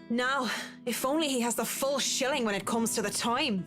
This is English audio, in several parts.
Now, if only he has the full shilling when it comes to the time.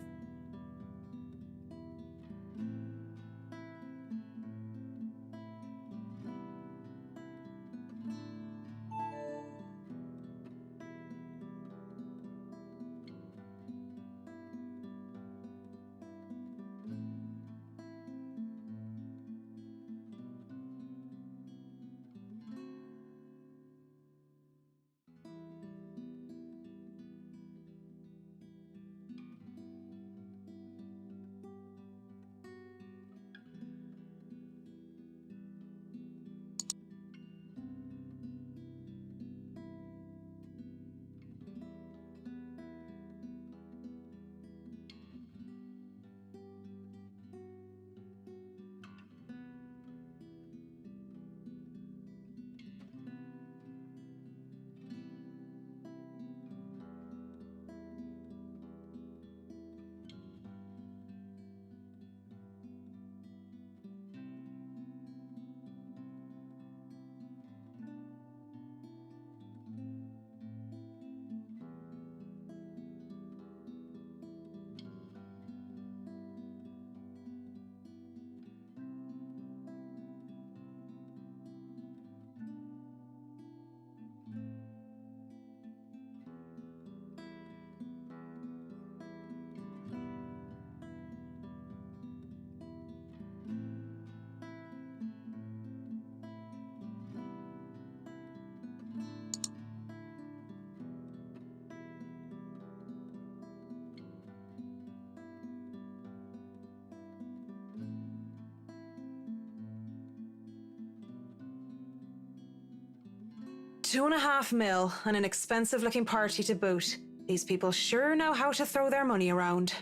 $2.5 mil and an expensive-looking party to boot. These people sure know how to throw their money around.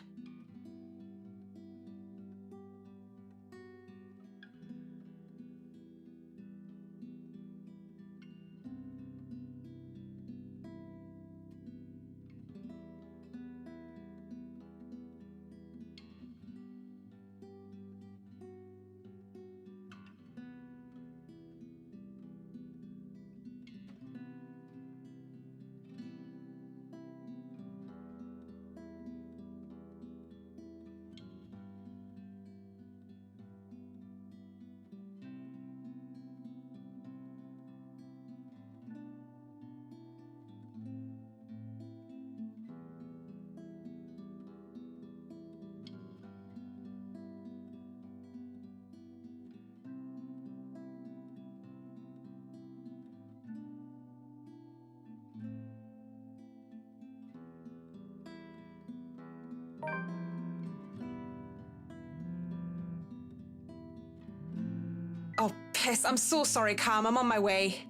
Oh, piss. I'm so sorry, Cam. I'm on my way.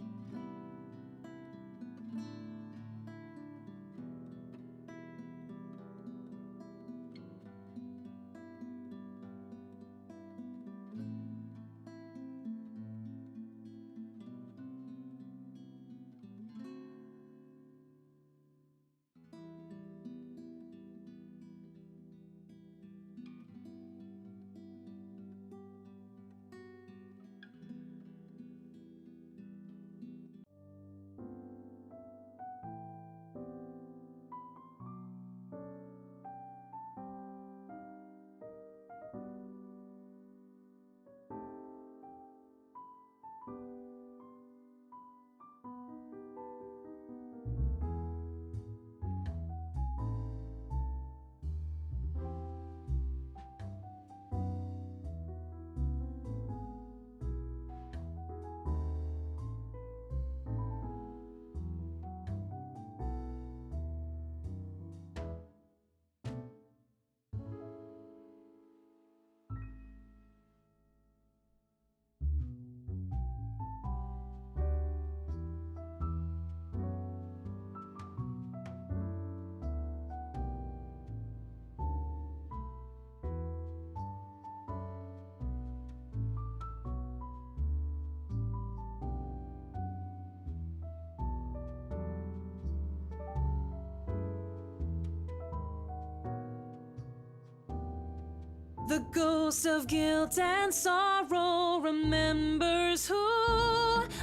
The ghost of guilt and sorrow remembers who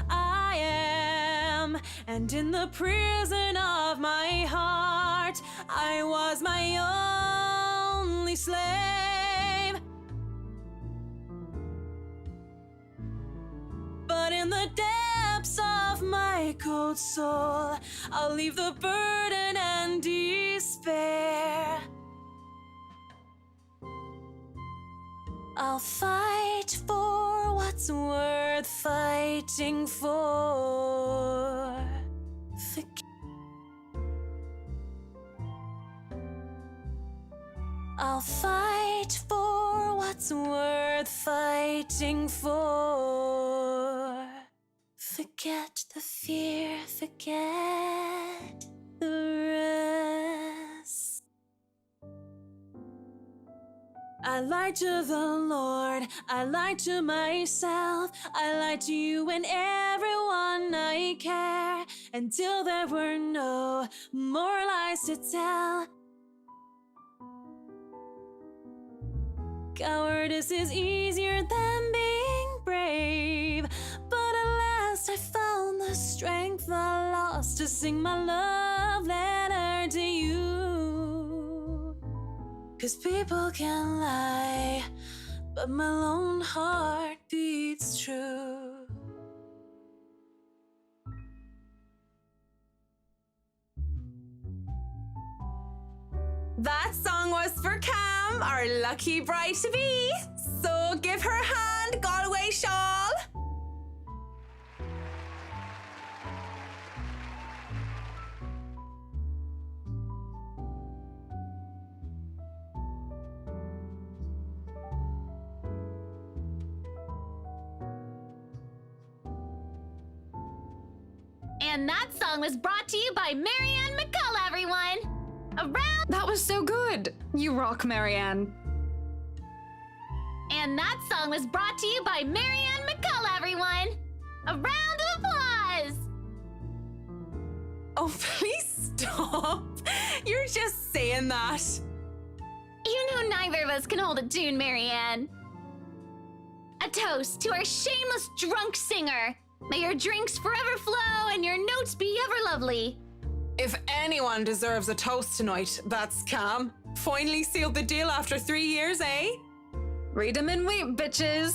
I am, And in the prison of my heart, I was my only slave. But in the depths of my cold soul, I'll leave the burden and despair. I'll fight for what's worth fighting for. I'll fight for what's worth fighting for. Forget the fear, forget the rest. I lied to the Lord, I lied to myself, I lied to you and everyone I care, until there were no more lies to tell. Cowardice is easier than being brave, but at last I found the strength I lost to sing my love letter to you. 'Cause people can lie, but my lone heart beats true. That song was for Cam, our lucky bride-to-be. So give her a hand, Galway shawl. And that song was brought to you by Marianne McCollough, everyone. Around. That was so good. You rock, Marianne. And that song was brought to you by Marianne McCollough, everyone. A round of applause. Oh, please stop. You're just saying that. You know neither of us can hold a tune, Marianne. A toast to our shameless drunk singer. May your drinks forever flow and your notes be ever lovely. If anyone deserves a toast tonight, that's Cam. Finally sealed the deal after 3 years, eh? Read 'em and weep, bitches.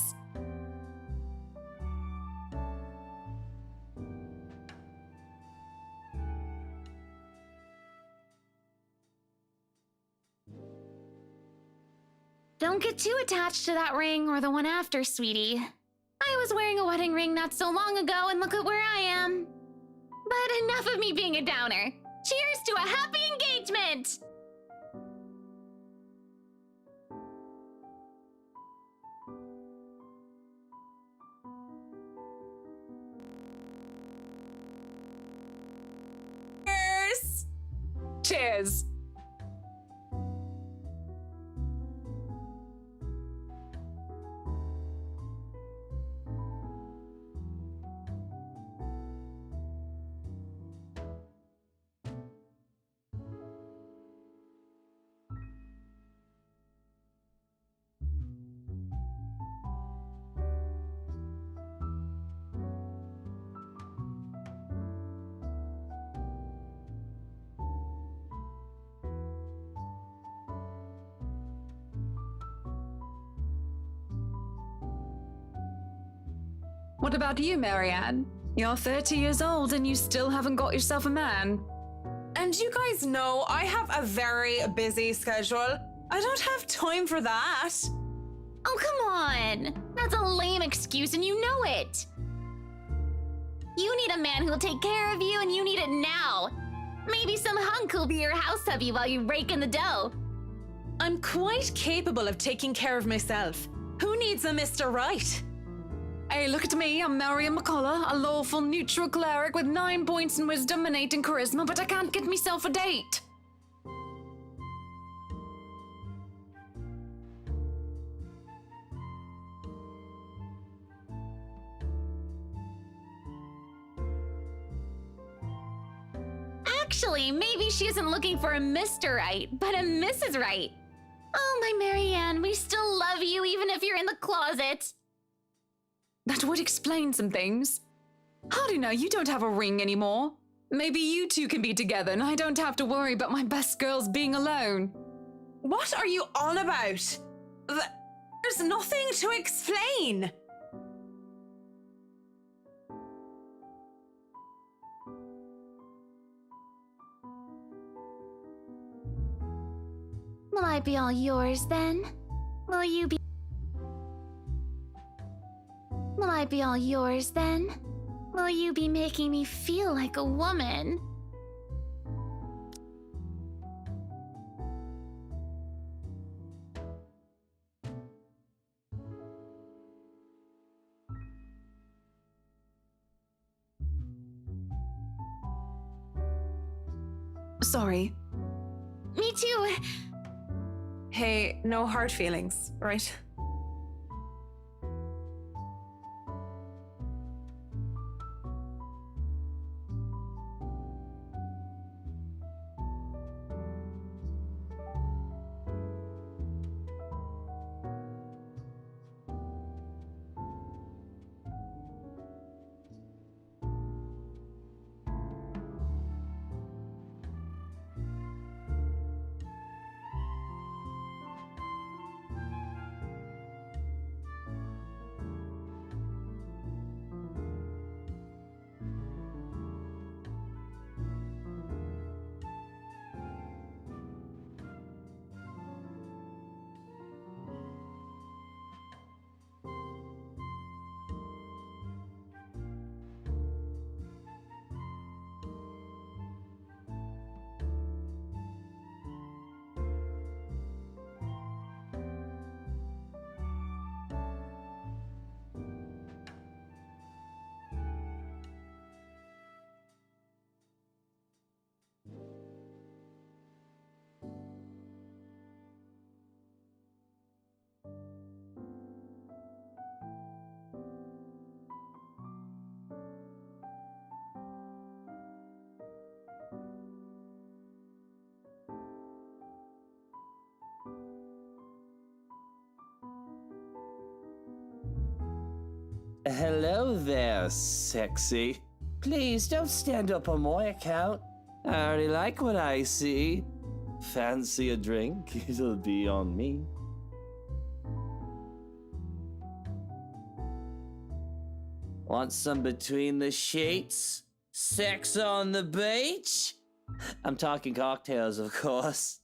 Don't get too attached to that ring or the one after, sweetie. I was wearing a wedding ring not so long ago and look at where I am. But enough of me being a downer. Cheers to a happy engagement! Cheers! Cheers. What about you, Marianne? You're 30 years old and you still haven't got yourself a man. And you guys know I have a very busy schedule. I don't have time for that. Oh, come on. That's a lame excuse and you know it. You need a man who'll take care of you and you need it now. Maybe some hunk who'll be your house hubby while you rake in the dough. I'm quite capable of taking care of myself. Who needs a Mr. Right? Hey, look at me. I'm Marianne McCollough, a lawful neutral cleric with 9 points in wisdom and 8 in charisma, but I can't get myself a date. Actually, maybe she isn't looking for a Mr. Right, but a Mrs. Right. Oh, my Marianne, we still love you even if you're in the closet. That would explain some things. How do you know you don't have a ring anymore? Maybe you two can be together and I don't have to worry about my best girls being alone. What are you on about? There's nothing to explain. Will I be all yours then? Will you be... Will I be all yours then? Will you be making me feel like a woman? Sorry. Me too. Hey, no hard feelings, right? Hello there, sexy. Please don't stand up on my account. I already like what I see. Fancy a drink? It'll be on me. Want some between the sheets? Sex on the beach? I'm talking cocktails, of course.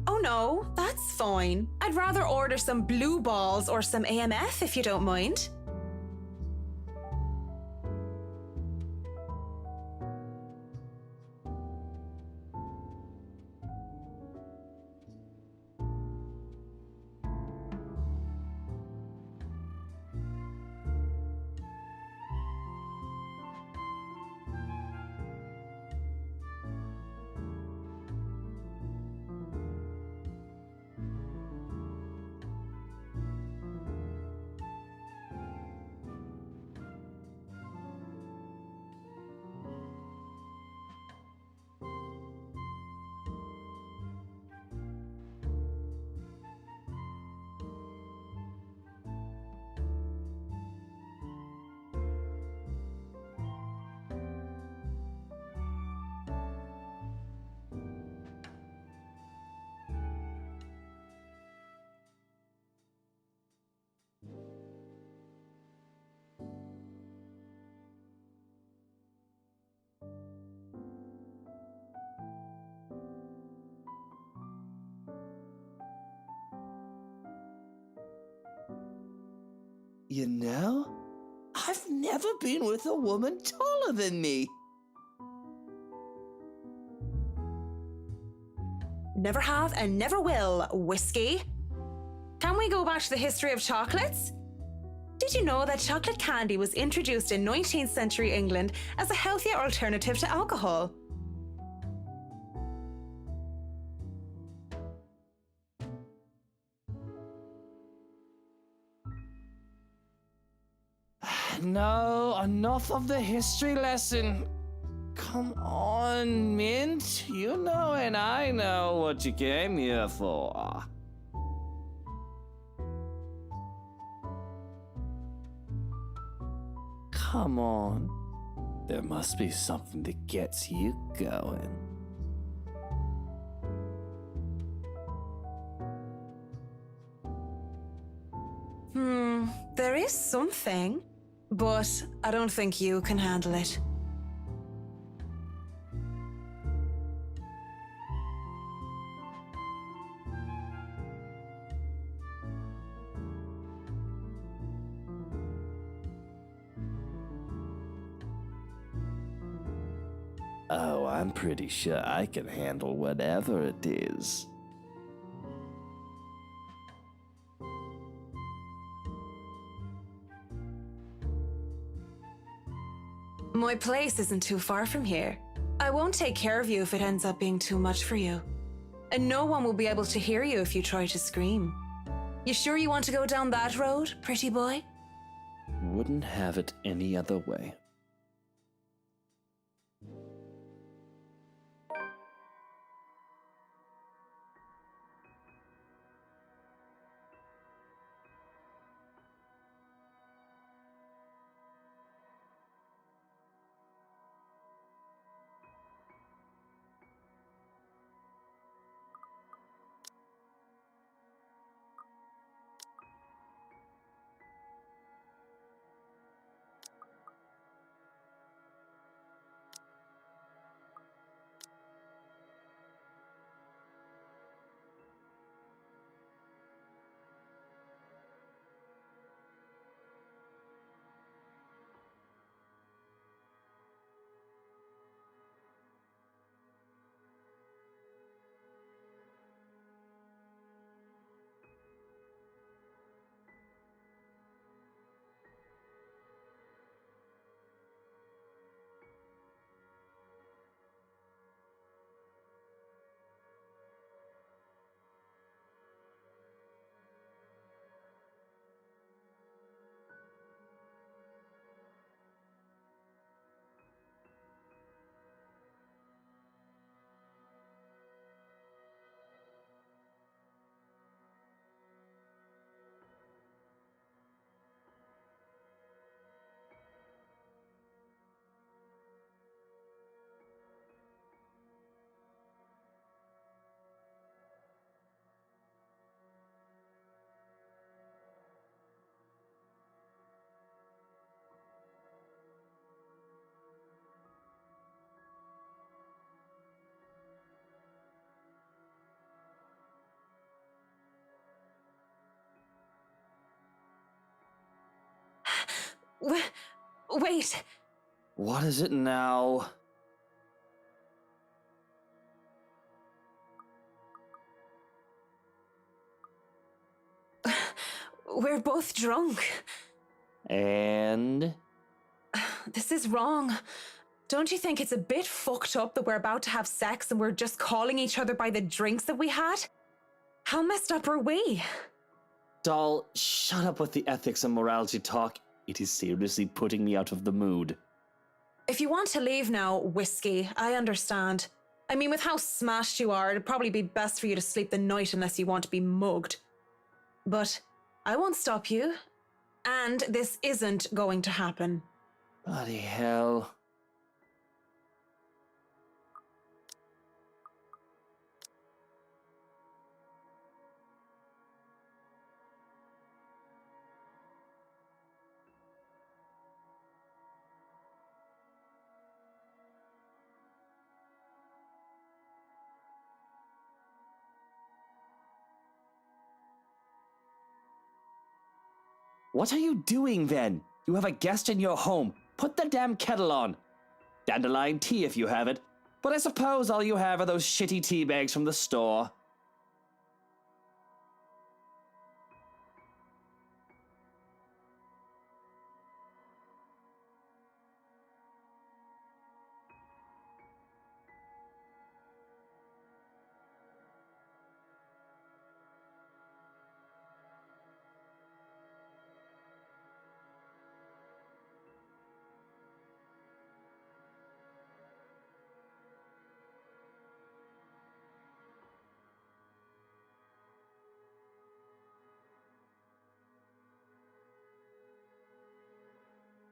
Oh no, that's fine. I'd rather order some blue balls or some AMF if you don't mind. You know, I've never been with a woman taller than me. Never have and never will, whiskey. Can we go back to the history of chocolates? Did you know that chocolate candy was introduced in 19th century England as a healthier alternative to alcohol? No, enough of the history lesson. come on, Mint. You know and I know what you came here for. Come on. There must be something that gets you going. There is something, but I don't think you can handle it. Oh, I'm pretty sure I can handle whatever it is. My place isn't too far from here. I won't take care of you if it ends up being too much for you. And no one will be able to hear you if you try to scream. You sure you want to go down that road, pretty boy? Wouldn't have it any other way. Wait. What is it now? We're both drunk. And? This is wrong. Don't you think it's a bit fucked up that we're about to have sex and we're just calling each other by the drinks that we had? How messed up are we? Doll, shut up with the ethics and morality talk. It is seriously putting me out of the mood. If you want to leave now, Whiskey, I understand. I mean, with how smashed you are, it'd probably be best for you to sleep the night unless you want to be mugged. But I won't stop you. And this isn't going to happen. Bloody hell. What are you doing then? You have a guest in your home. Put the damn kettle on. Dandelion tea if you have it. But I suppose all you have are those shitty tea bags from the store.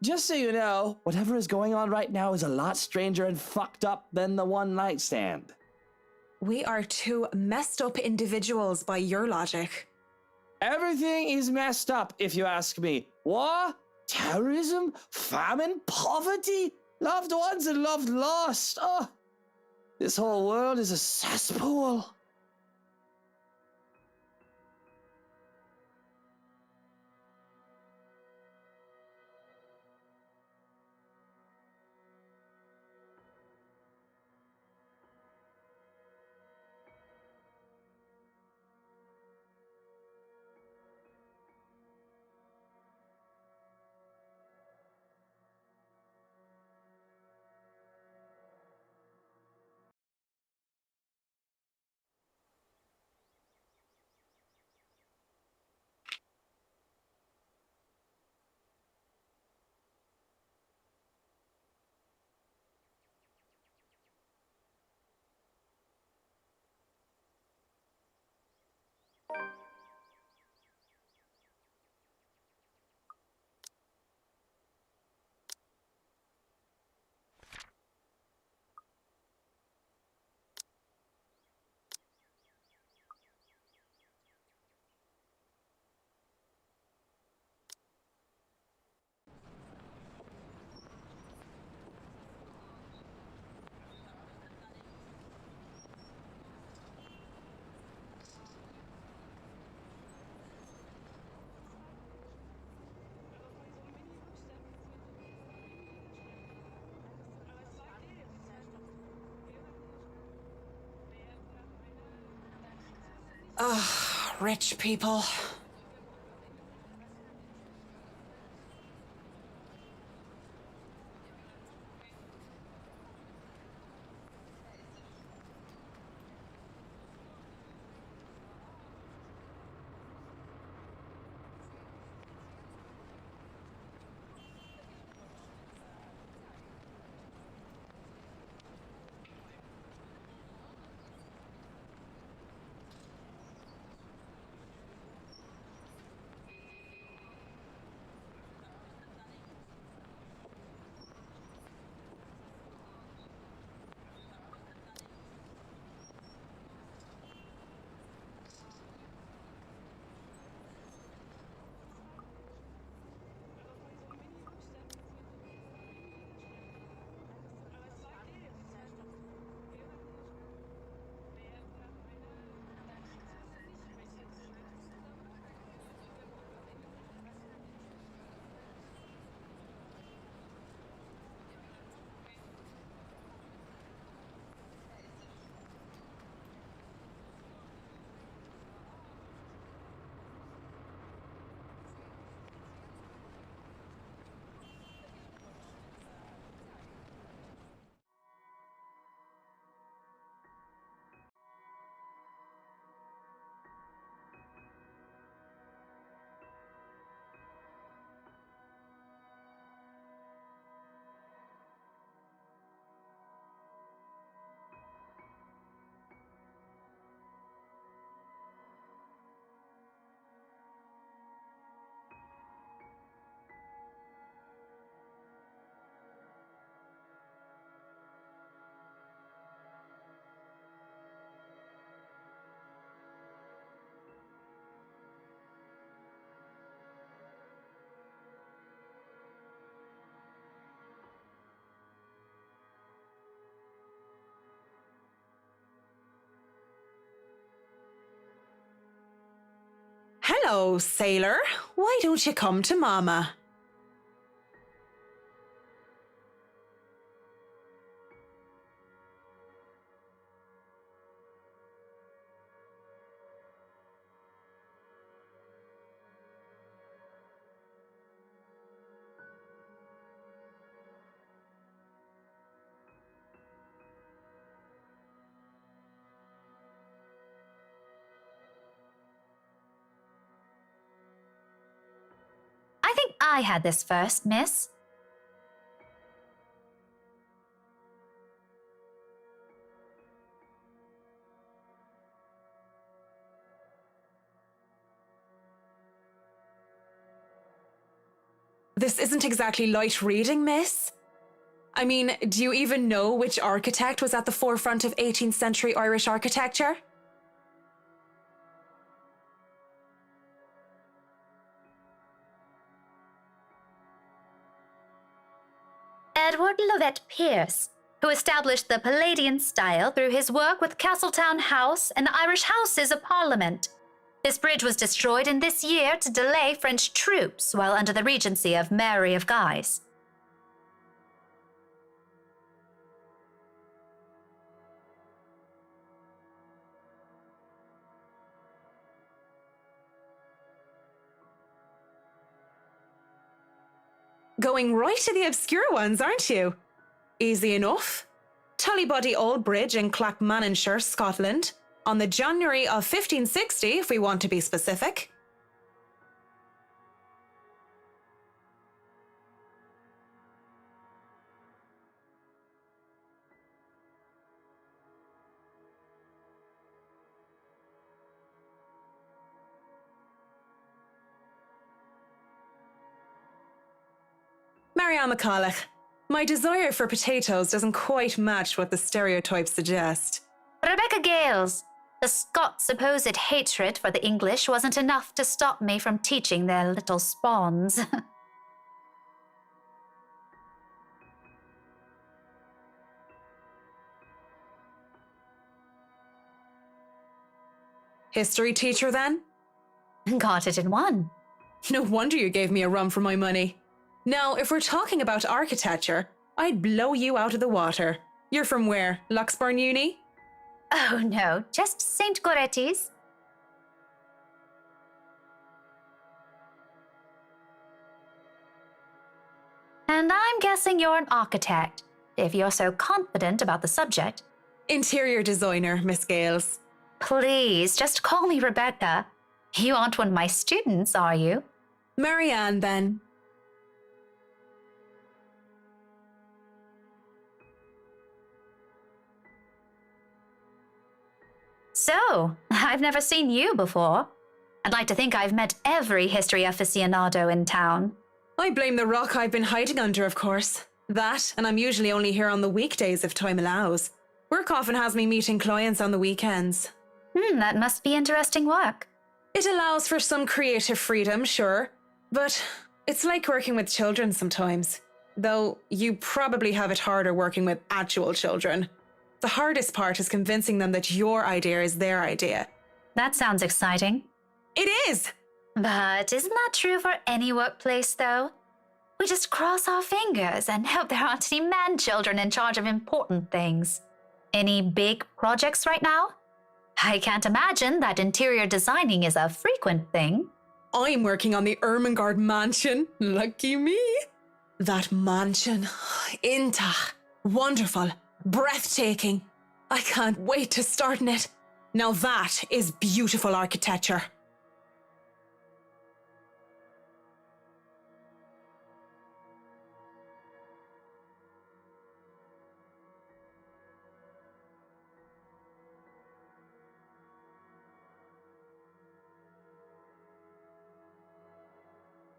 Just so you know, whatever is going on right now is a lot stranger and fucked up than the one night stand. We are two messed up individuals by your logic. Everything is messed up, if you ask me. War, terrorism, famine, poverty, loved ones and loved lost. Oh, this whole world is a cesspool. Ugh, rich people. Hello, sailor. Why don't you come to Mama? I think I had this first, miss. This isn't exactly light reading, miss. I mean, do you even know which architect was at the forefront of 18th century Irish architecture? Edward Lovett Pearce, who established the Palladian style through his work with Castletown House and the Irish Houses of Parliament. This bridge was destroyed in this year to delay French troops while under the regency of Mary of Guise. Going right to the obscure ones, aren't you? Easy enough. Tullybody Old Bridge in Clackmannanshire, Scotland, on the January of 1560, if we want to be specific. Marianne McCollough, my desire for potatoes doesn't quite match what the stereotypes suggest. Rebecca Gales. The Scots' supposed hatred for the English wasn't enough to stop me from teaching their little spawns. History teacher, then? Got it in one. No wonder you gave me a run for my money. Now, if we're talking about architecture, I'd blow you out of the water. You're from where? Luxburn Uni? Oh no, just St. Goretti's. And I'm guessing you're an architect, if you're so confident about the subject. Interior designer, Miss Gales. Please, just call me Rebecca. You aren't one of my students, are you? Marianne, then. So, I've never seen you before. I'd like to think I've met every history aficionado in town. I blame the rock I've been hiding under, of course. That, and I'm usually only here on the weekdays if time allows. Work often has me meeting clients on the weekends. That must be interesting work. It allows for some creative freedom, sure, but it's like working with children sometimes. Though you probably have it harder working with actual children. The hardest part is convincing them that your idea is their idea. That sounds exciting. It is! But isn't that true for any workplace, though? We just cross our fingers and hope there aren't any man-children in charge of important things. Any big projects right now? I can't imagine that interior designing is a frequent thing. I'm working on the Ermengarde mansion. Lucky me. That mansion. Intach. Wonderful. Breathtaking. I can't wait to start in it. Now that is beautiful architecture.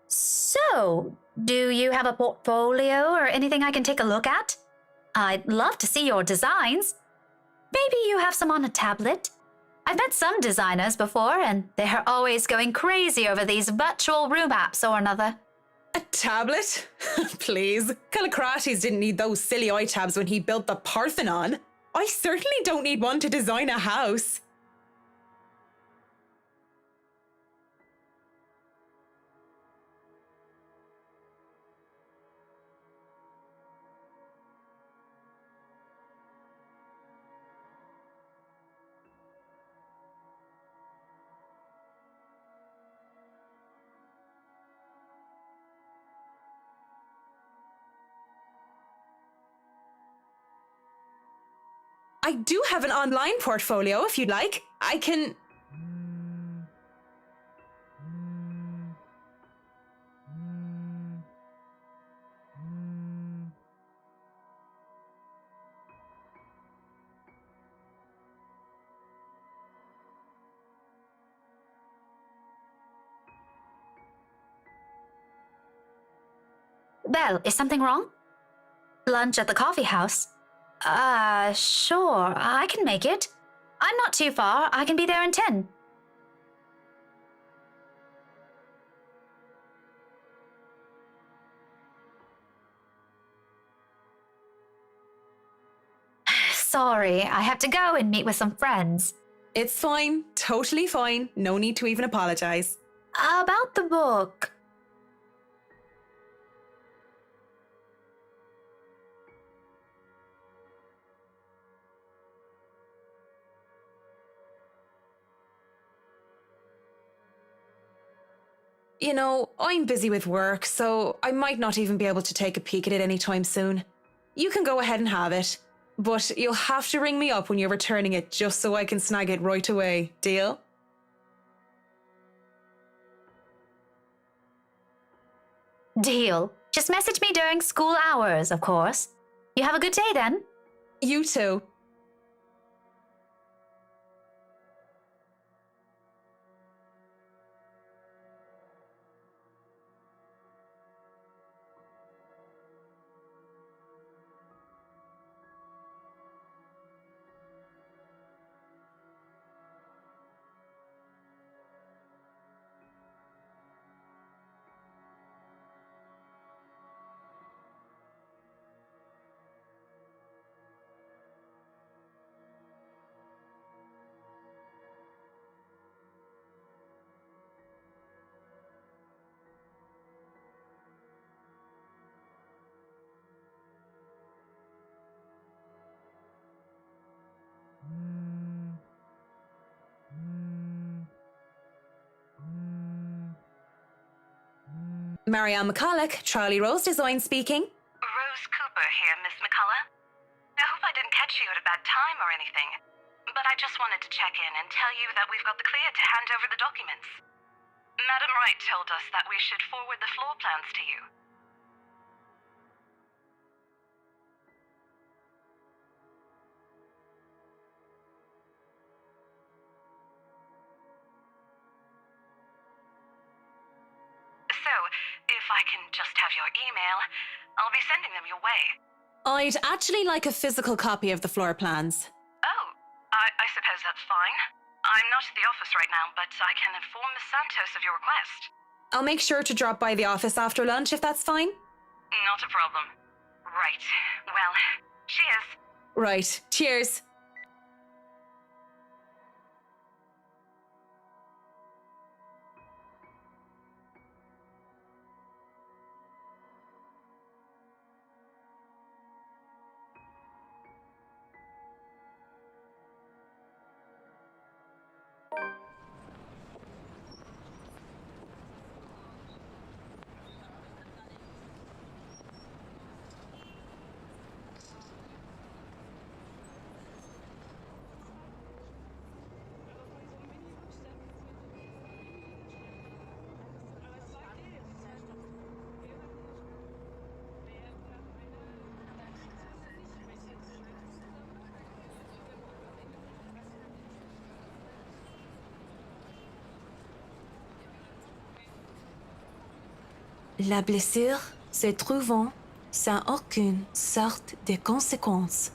So, do you have a portfolio or anything I can take a look at? I'd love to see your designs. Maybe you have some on a tablet? I've met some designers before, and they're always going crazy over these virtual room apps or another. A tablet? Please. Callicrates didn't need those silly iTabs when he built the Parthenon. I certainly don't need one to design a house. I do have an online portfolio if you'd like. I can... Belle, is something wrong? Lunch at the coffee house? Sure, I can make it. I'm not too far. I can be there in 10. Sorry, I have to go and meet with some friends. It's fine. Totally fine. No need to even apologize. About the book. You know, I'm busy with work, so I might not even be able to take a peek at it anytime soon. You can go ahead and have it, but you'll have to ring me up when you're returning it just so I can snag it right away. Deal? Deal. Just message me during school hours, of course. You have a good day then. You too. Marianne McCollough, Charlie Rose Design speaking. Rose Cooper here, Miss McCollough. I hope I didn't catch you at a bad time or anything, but I just wanted to check in and tell you that we've got the clear to hand over the documents. Madam Wright told us that we should forward the floor plans to you. So, if I can just have your email, I'll be sending them your way. I'd actually like a physical copy of the floor plans. Oh, I suppose that's fine. I'm not at the office right now, but I can inform Miss Santos of your request. I'll make sure to drop by the office after lunch if that's fine. Not a problem. Right. Well, cheers. Right. Cheers. La blessure se trouvant sans aucune sorte de conséquence.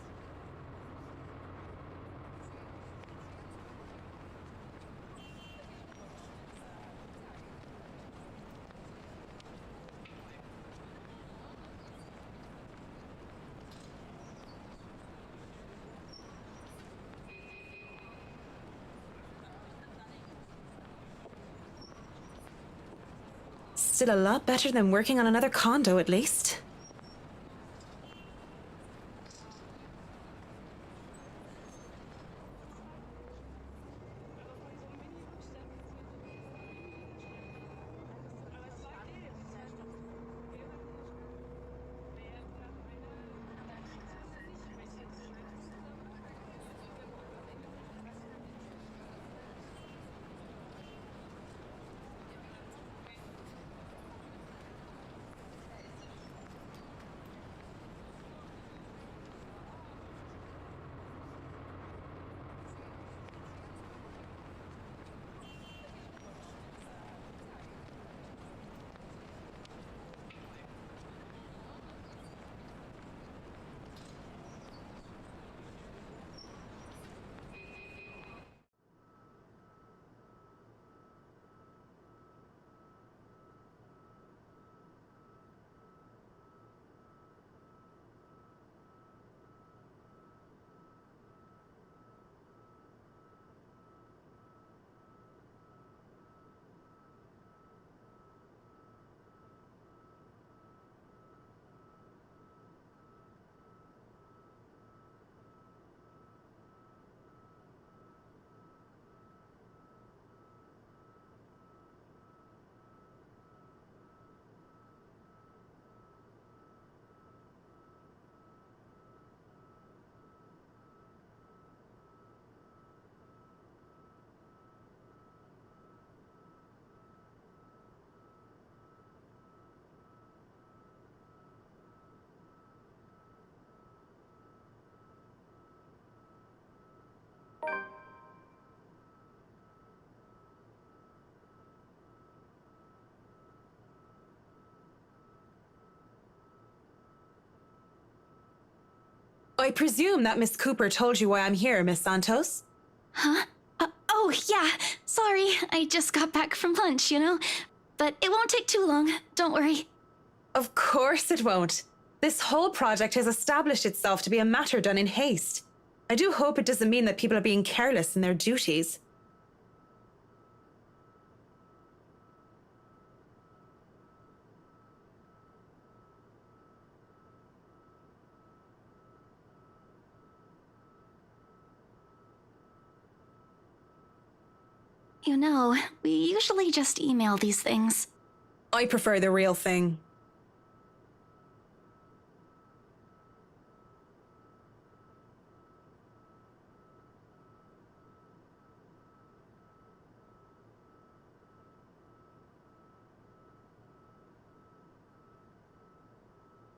Still a lot better than working on another condo, at least. I presume that Miss Cooper told you why I'm here, Miss Santos? Huh? Oh, yeah. Sorry, I just got back from lunch, you know? But it won't take too long, don't worry. Of course it won't. This whole project has established itself to be a matter done in haste. I do hope it doesn't mean that people are being careless in their duties. You know, we usually just email these things. I prefer the real thing.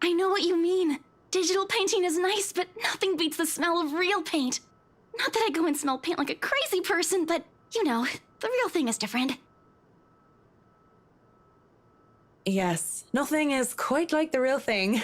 I know what you mean. Digital painting is nice, but nothing beats the smell of real paint. Not that I go and smell paint like a crazy person, but, you know, the real thing is different. Yes, nothing is quite like the real thing.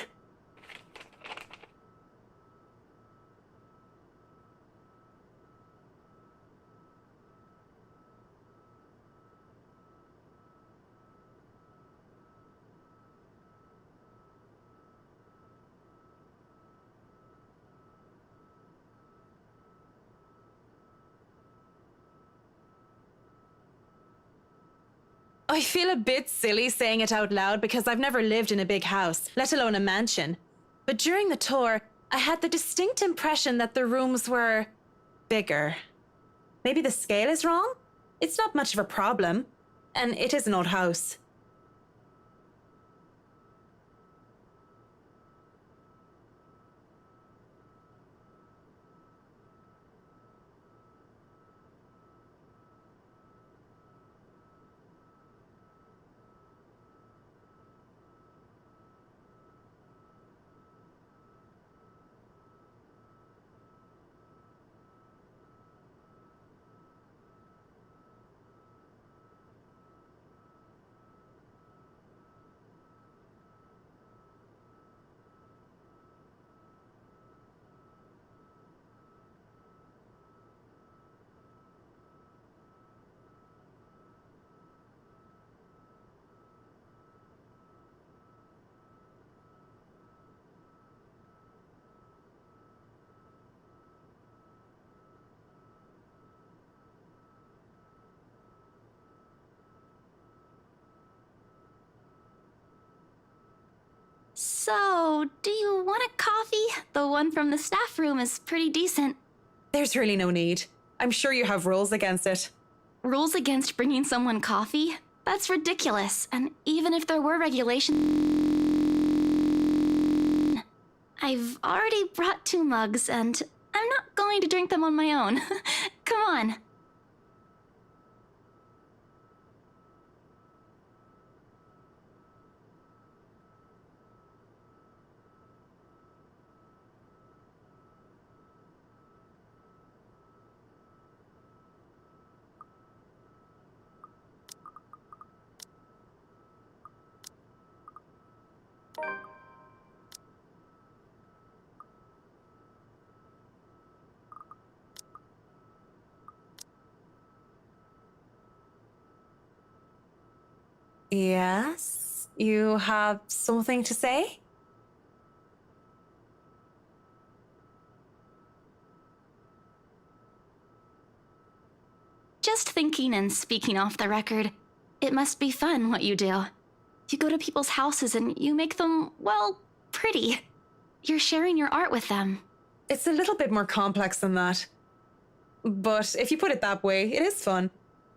I feel a bit silly saying it out loud because I've never lived in a big house, let alone a mansion. But during the tour, I had the distinct impression that the rooms were bigger. Maybe the scale is wrong? It's not much of a problem, and it is an old house. So, do you want a coffee? The one from the staff room is pretty decent. There's really no need. I'm sure you have rules against it. Rules against bringing someone coffee? That's ridiculous. And even if there were regulations, I've already brought 2 mugs, and I'm not going to drink them on my own. Come on. Yes? You have something to say? Just thinking and speaking off the record, it must be fun what you do. You go to people's houses and you make them, well, pretty. You're sharing your art with them. It's a little bit more complex than that. But if you put it that way, it is fun.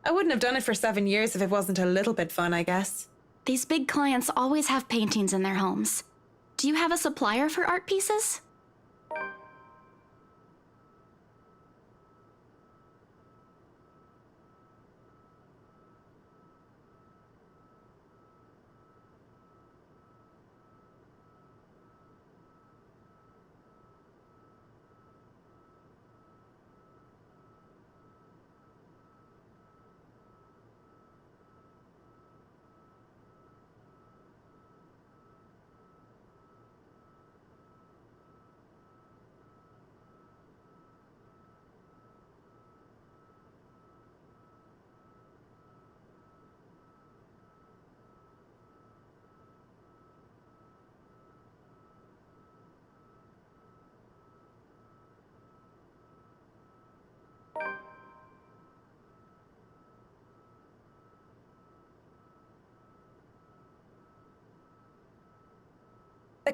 I wouldn't have done it for 7 years if it wasn't a little bit fun, I guess. These big clients always have paintings in their homes. Do you have a supplier for art pieces?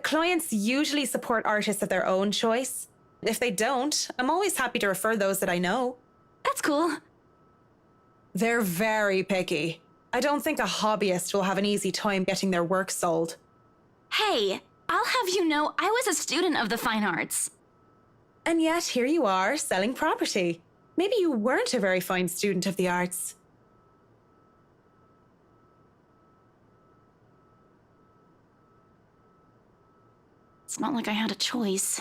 Clients usually support artists of their own choice. If they don't, I'm always happy to refer those that I know. That's cool. They're very picky. I don't think a hobbyist will have an easy time getting their work sold. Hey, I'll have you know I was a student of the fine arts. And yet, here you are, selling property. Maybe you weren't a very fine student of the arts. It's not like I had a choice.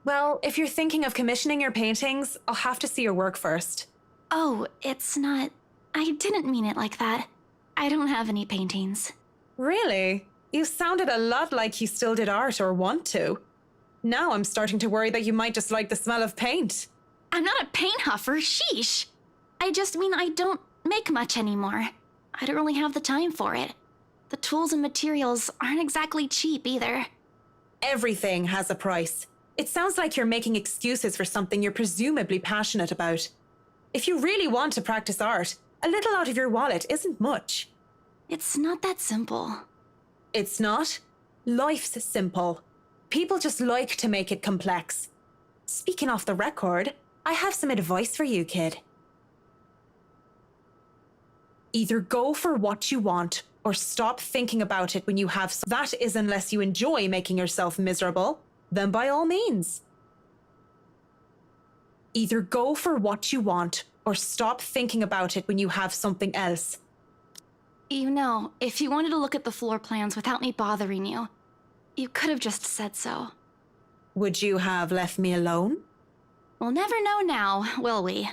Well, if you're thinking of commissioning your paintings, I'll have to see your work first. Oh, it's not... I didn't mean it like that. I don't have any paintings. Really? You sounded a lot like you still did art or want to. Now I'm starting to worry that you might just like the smell of paint. I'm not a paint huffer, sheesh. I just mean I don't make much anymore. I don't really have the time for it. The tools and materials aren't exactly cheap either. Everything has a price. It sounds like you're making excuses for something you're presumably passionate about. If you really want to practice art, a little out of your wallet isn't much. It's not that simple. It's not. Life's simple. People just like to make it complex. Speaking off the record, I have some advice for you, kid. Either go for what you want, or stop thinking about it when you have that is unless you enjoy making yourself miserable, then by all means. Either go for what you want, or stop thinking about it when you have something else. You know, if you wanted to look at the floor plans without me bothering you, you could have just said so. Would you have left me alone? We'll never know now, will we?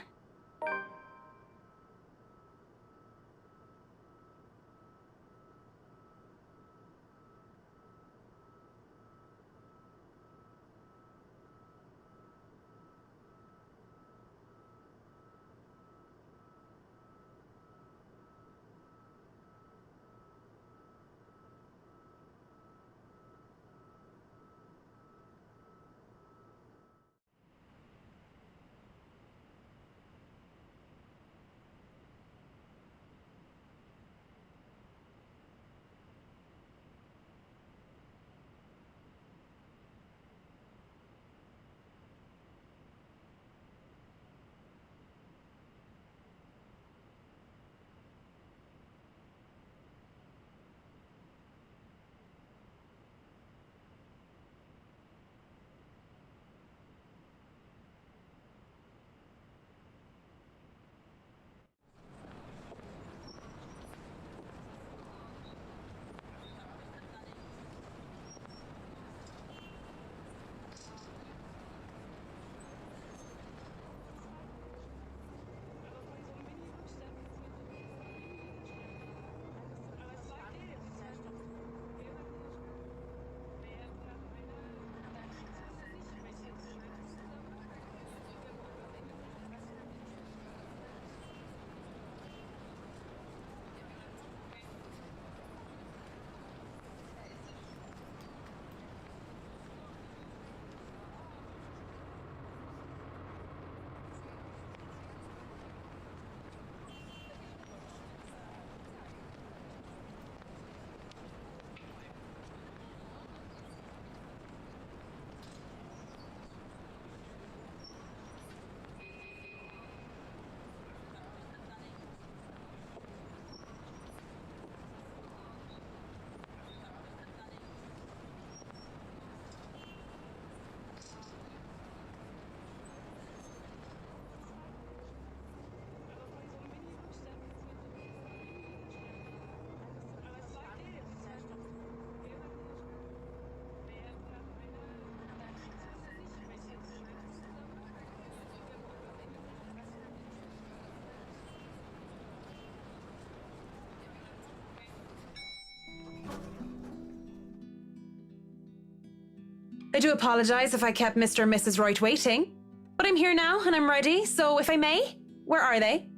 I do apologize if I kept Mr. and Mrs. Wright waiting. But I'm here now and I'm ready, so if I may, where are they?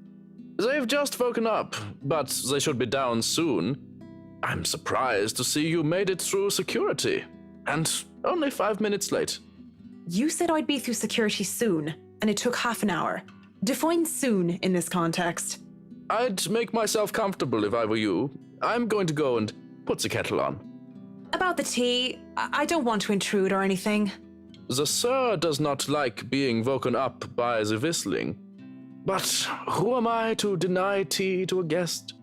They've just woken up, but they should be down soon. I'm surprised to see you made it through security. And only 5 minutes late. You said I'd be through security soon, and it took half an hour. Define soon in this context. I'd make myself comfortable if I were you. I'm going to go and put the kettle on. About the tea, I don't want to intrude or anything. The sir does not like being woken up by the whistling. But who am I to deny tea to a guest?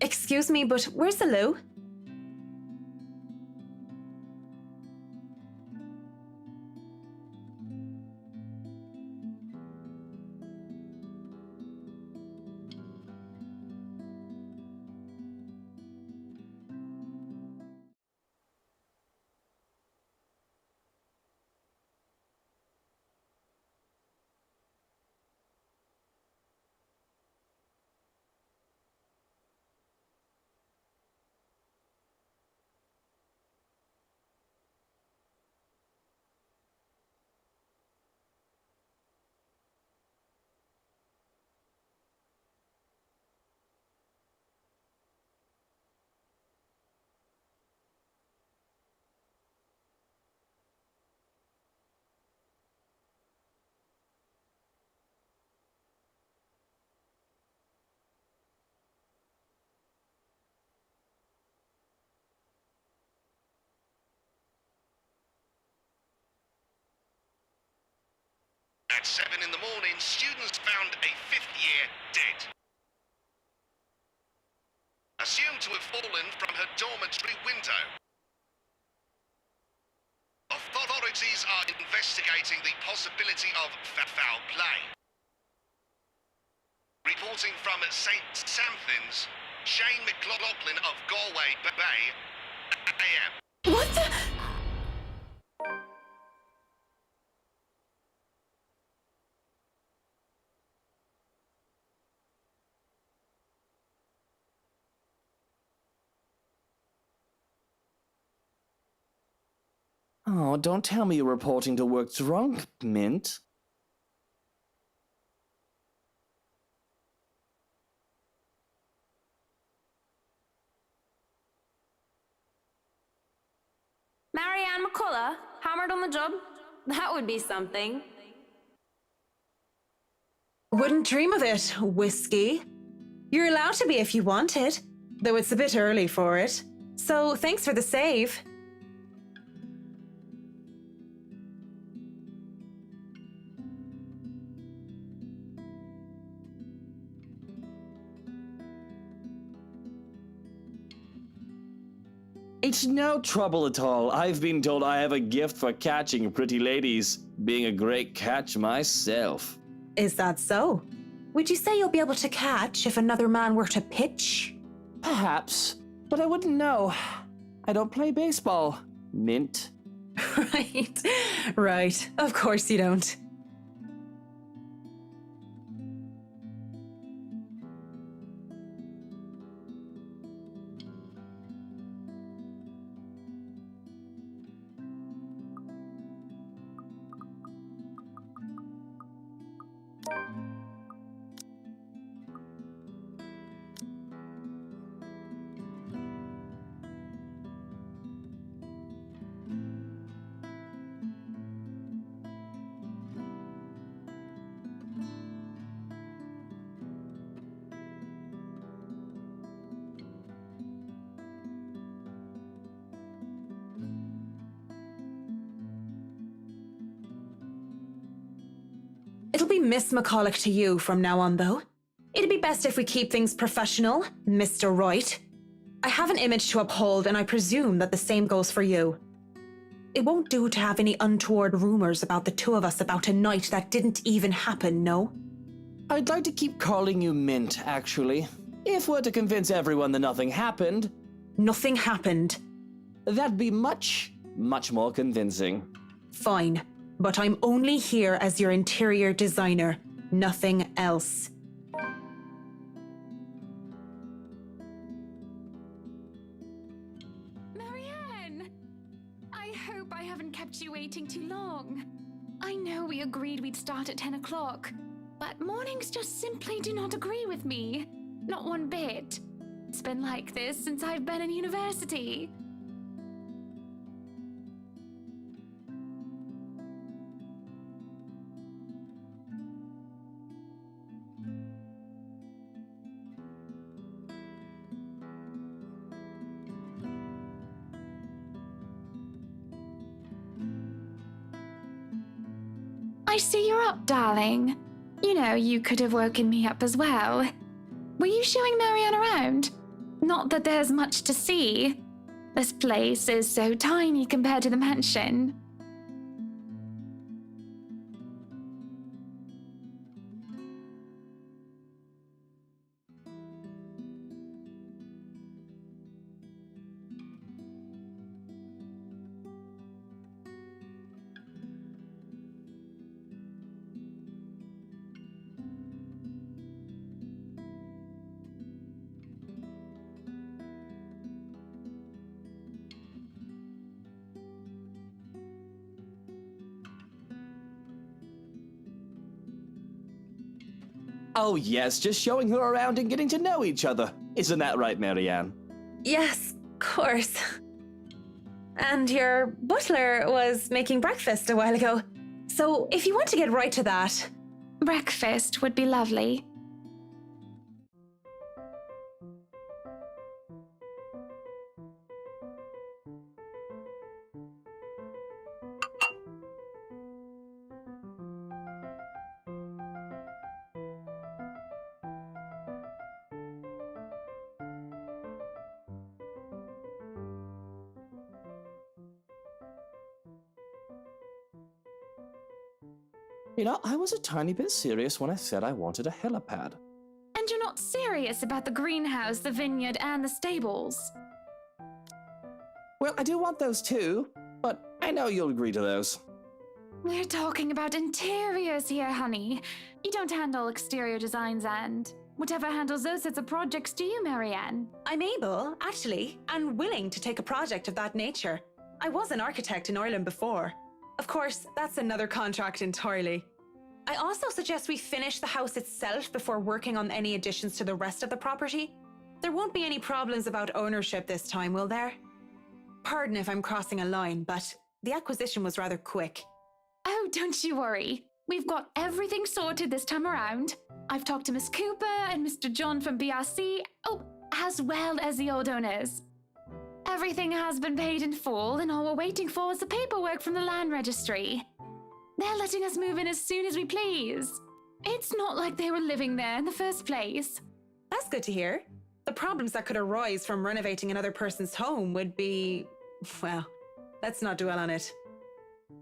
Excuse me, but where's the loo? At 7 in the morning, students found a 5th year dead. Assumed to have fallen from her dormitory window. Authorities are investigating the possibility of foul play. Reporting from St. Samthins, Shane McLaughlin of Galway Bay, AM. What the? Oh, don't tell me you're reporting to work drunk, Mint. Marianne McCollough, hammered on the job? That would be something. Wouldn't dream of it, Whiskey. You're allowed to be if you wanted, though it's a bit early for it. So thanks for the save. It's no trouble at all. I've been told I have a gift for catching pretty ladies, being a great catch myself. Is that so? Would you say you'll be able to catch if another man were to pitch? Perhaps, but I wouldn't know. I don't play baseball, Mint. Right. Of course you don't. It'll be Miss McCollough to you from now on, though. It'd be best if we keep things professional, Mr. Wright. I have an image to uphold, and I presume that the same goes for you. It won't do to have any untoward rumors about the two of us about a night that didn't even happen, no? I'd like to keep calling you Mint, actually. If we're to convince everyone that nothing happened, Nothing happened. that'd be much, much more convincing. Fine, but I'm only here as your interior designer, nothing else. Marianne! I hope I haven't kept you waiting too long. I know we agreed we'd start at 10 o'clock, but mornings just simply do not agree with me. Not one bit. It's been like this since I've been in university. I see you're up, darling. You know, you could have woken me up as well. Were you showing Marianne around? Not that there's much to see. This place is so tiny compared to the mansion. Oh yes, just showing her around and getting to know each other. Isn't that right, Marianne? Yes, of course. And your butler was making breakfast a while ago. So if you want to get right to that... Breakfast would be lovely. You know, I was a tiny bit serious when I said I wanted a helipad. And you're not serious about the greenhouse, the vineyard, and the stables. Well, I do want those too, but I know you'll agree to those. We're talking about interiors here, honey. You don't handle exterior designs and whatever handles those sorts of projects do you, Marianne? I'm able, actually, and willing to take a project of that nature. I was an architect in Ireland before. Of course, that's another contract entirely. I also suggest we finish the house itself before working on any additions to the rest of the property. There won't be any problems about ownership this time, will there? Pardon if I'm crossing a line, but the acquisition was rather quick. Oh, don't you worry. We've got everything sorted this time around. I've talked to Miss Cooper and Mr. John from BRC, as well as the old owners. Everything has been paid in full, and all we're waiting for is the paperwork from the land registry. They're letting us move in as soon as we please. It's not like they were living there in the first place. That's good to hear. The problems that could arise from renovating another person's home would be... well, let's not dwell on it.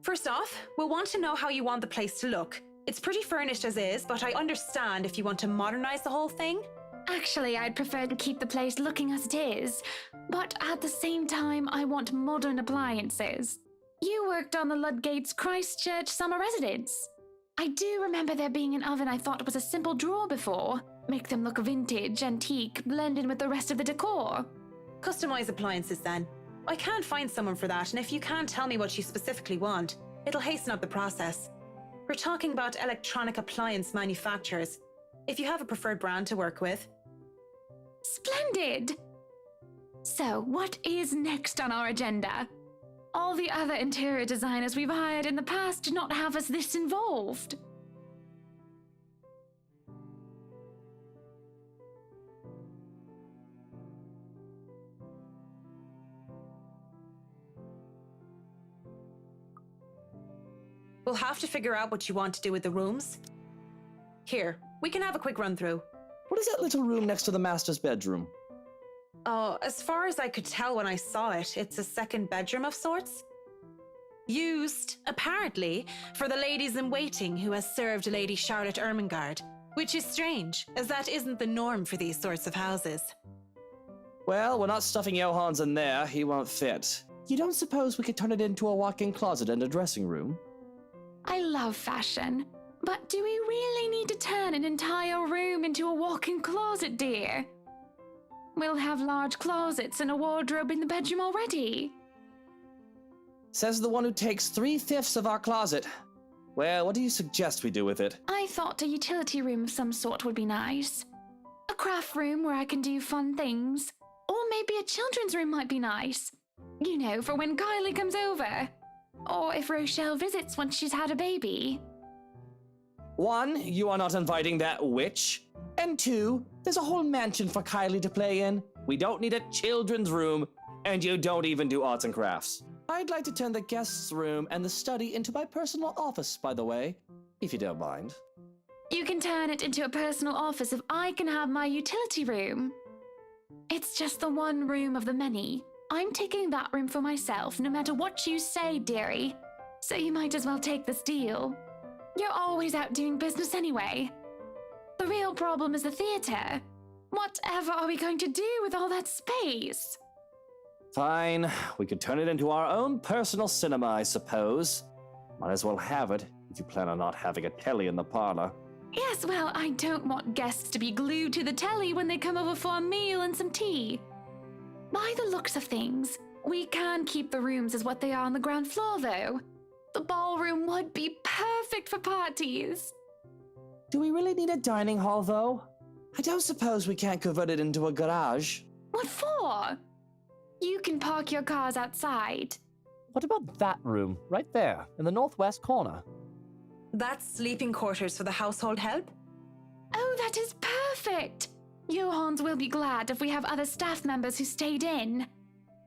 First off, we'll want to know how you want the place to look. It's pretty furnished as is, but I understand if you want to modernize the whole thing. Actually, I'd prefer to keep the place looking as it is, but at the same time, I want modern appliances. You worked on the Ludgate's Christchurch summer residence. I do remember there being an oven I thought was a simple drawer before. Make them look vintage, antique, blend in with the rest of the decor. Customize appliances then. I can't find someone for that, and if you can't tell me what you specifically want, it'll hasten up the process. We're talking about electronic appliance manufacturers. If you have a preferred brand to work with. Splendid! So, what is next on our agenda? All the other interior designers we've hired in the past did not have us this involved. We'll have to figure out what you want to do with the rooms. Here, we can have a quick run through. What is that little room next to the master's bedroom? Oh, as far as I could tell when I saw it, it's a second bedroom of sorts. Used, apparently, for the ladies in waiting who has served Lady Charlotte Ermengarde, which is strange, as that isn't the norm for these sorts of houses. Well, we're not stuffing Johans in there. He won't fit. You don't suppose we could turn it into a walk-in closet and a dressing room? I love fashion, but do we really need to turn an entire room into a walk-in closet, dear? We'll have large closets and a wardrobe in the bedroom already. Says the one who takes 3/5 of our closet. Well, what do you suggest we do with it? I thought a utility room of some sort would be nice. A craft room where I can do fun things. Or maybe a children's room might be nice. You know, for when Kylie comes over. Or if Rochelle visits once she's had a baby. 1, you are not inviting that witch. And 2, there's a whole mansion for Kylie to play in. We don't need a children's room, and you don't even do arts and crafts. I'd like to turn the guest's room and the study into my personal office, by the way, if you don't mind. You can turn it into a personal office if I can have my utility room. It's just the one room of the many. I'm taking that room for myself, no matter what you say, dearie. So you might as well take this deal. You're always out doing business anyway. The real problem is the theater. Whatever are we going to do with all that space? Fine, we could turn it into our own personal cinema, I suppose. Might as well have it, if you plan on not having a telly in the parlor. Yes, well, I don't want guests to be glued to the telly when they come over for a meal and some tea. By the looks of things, we can keep the rooms as what they are on the ground floor, though. The ballroom would be perfect for parties. Do we really need a dining hall, though? I don't suppose we can't convert it into a garage. What for? You can park your cars outside. What about that room, right there, in the northwest corner? That's sleeping quarters for the household help? Oh, that is perfect! Johans will be glad if we have other staff members who stayed in.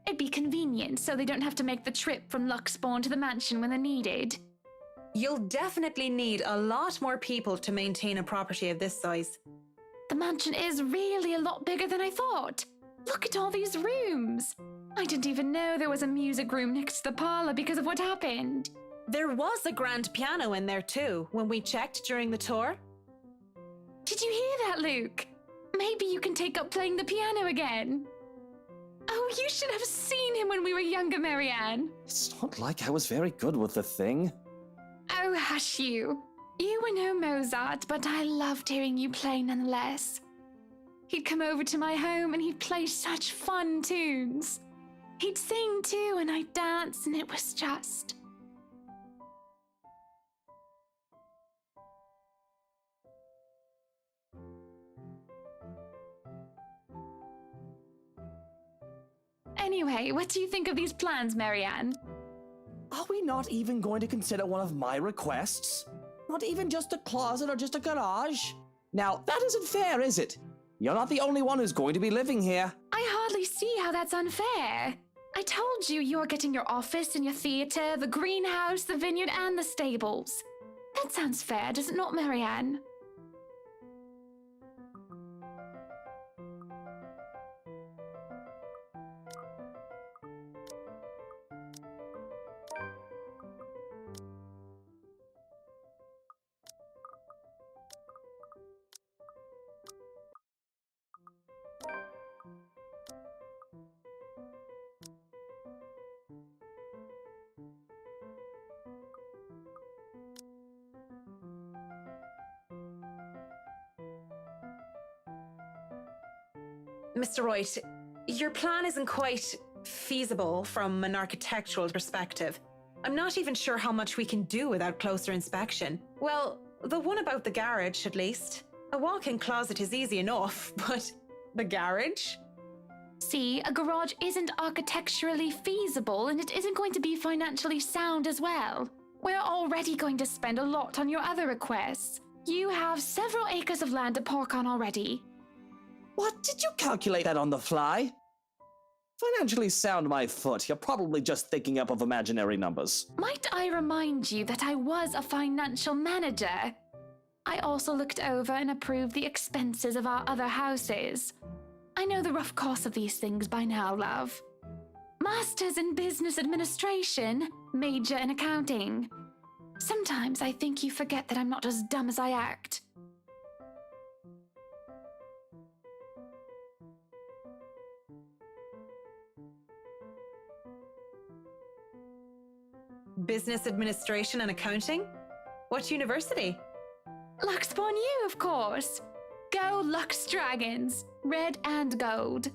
It'd be convenient so they don't have to make the trip from Luxbourne to the mansion when they're needed. You'll definitely need a lot more people to maintain a property of this size. The mansion is really a lot bigger than I thought. Look at all these rooms. I didn't even know there was a music room next to the parlor because of what happened. There was a grand piano in there too, when we checked during the tour. Did you hear that, Luke? Maybe you can take up playing the piano again. Oh, you should have seen him when we were younger, Marianne. It's not like I was very good with the thing. Oh, hush you. You were no Mozart, but I loved hearing you play nonetheless. He'd come over to my home and he'd play such fun tunes. He'd sing too and I'd dance and it was just... Anyway, what do you think of these plans, Marianne? Are we not even going to consider one of my requests? Not even just a closet or just a garage? Now, that isn't fair, is it? You're not the only one who's going to be living here. I hardly see how that's unfair. I told you you're getting your office and your theater, the greenhouse, the vineyard, and the stables. That sounds fair, does it not, Marianne? Mr. Royt, your plan isn't quite feasible from an architectural perspective. I'm not even sure how much we can do without closer inspection. Well, the one about the garage, at least. A walk-in closet is easy enough, but the garage? See, a garage isn't architecturally feasible and it isn't going to be financially sound as well. We're already going to spend a lot on your other requests. You have several acres of land to park on already. What? Did you calculate that on the fly? Financially sound my foot. You're probably just thinking up of imaginary numbers. Might I remind you that I was a financial manager? I also looked over and approved the expenses of our other houses. I know the rough costs of these things by now, love. Masters in Business Administration, major in accounting. Sometimes I think you forget that I'm not as dumb as I act. Business administration and accounting? What university? Lux upon you, of course. Go Lux Dragons, red and gold.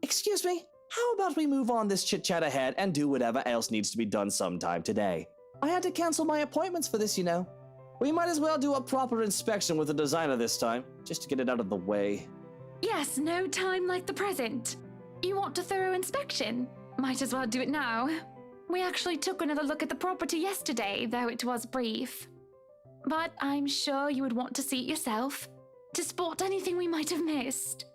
Excuse me? How about we move on this chit-chat ahead and do whatever else needs to be done sometime today? I had to cancel my appointments for this, you know. We might as well do a proper inspection with the designer this time, just to get it out of the way. Yes, no time like the present. You want a thorough inspection? Might as well do it now. We actually took another look at the property yesterday, though it was brief. But I'm sure you would want to see it yourself, to spot anything we might have missed.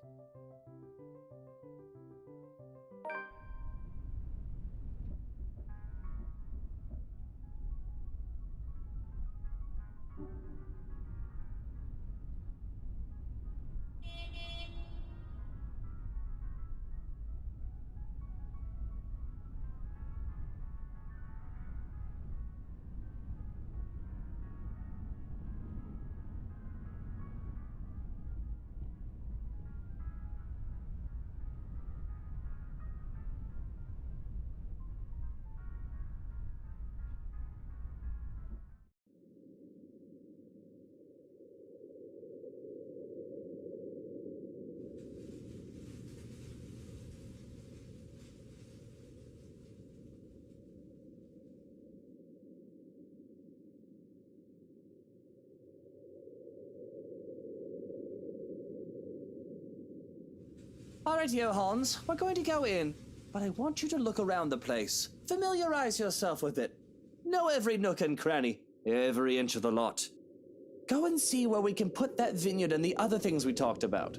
Alright, Hans, we're going to go in, but I want you to look around the place. Familiarize yourself with it. Know every nook and cranny, every inch of the lot. Go and see where we can put that vineyard and the other things we talked about.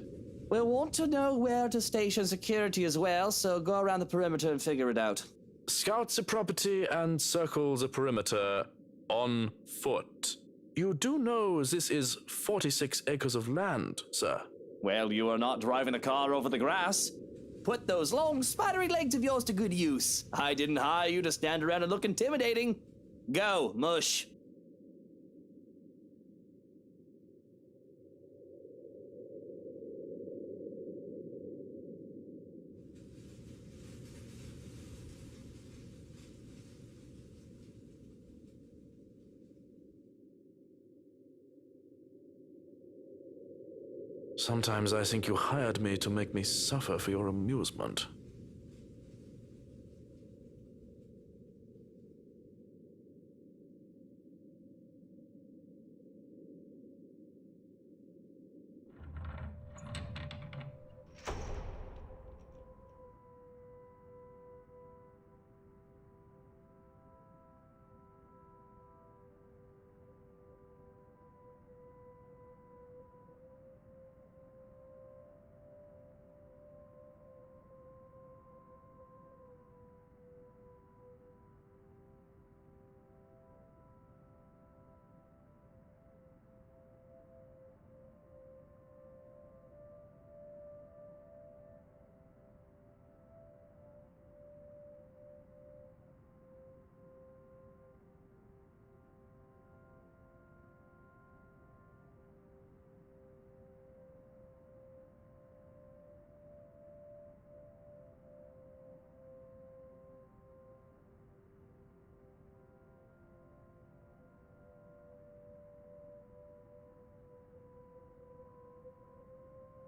We'll want to know where to station security as well, so go around the perimeter and figure it out. Scout the property and circle the perimeter on foot. You do know this is 46 acres of land, sir. Well, you are not driving a car over the grass. Put those long, spidery legs of yours to good use. I didn't hire you to stand around and look intimidating. Go, mush. Sometimes I think you hired me to make me suffer for your amusement.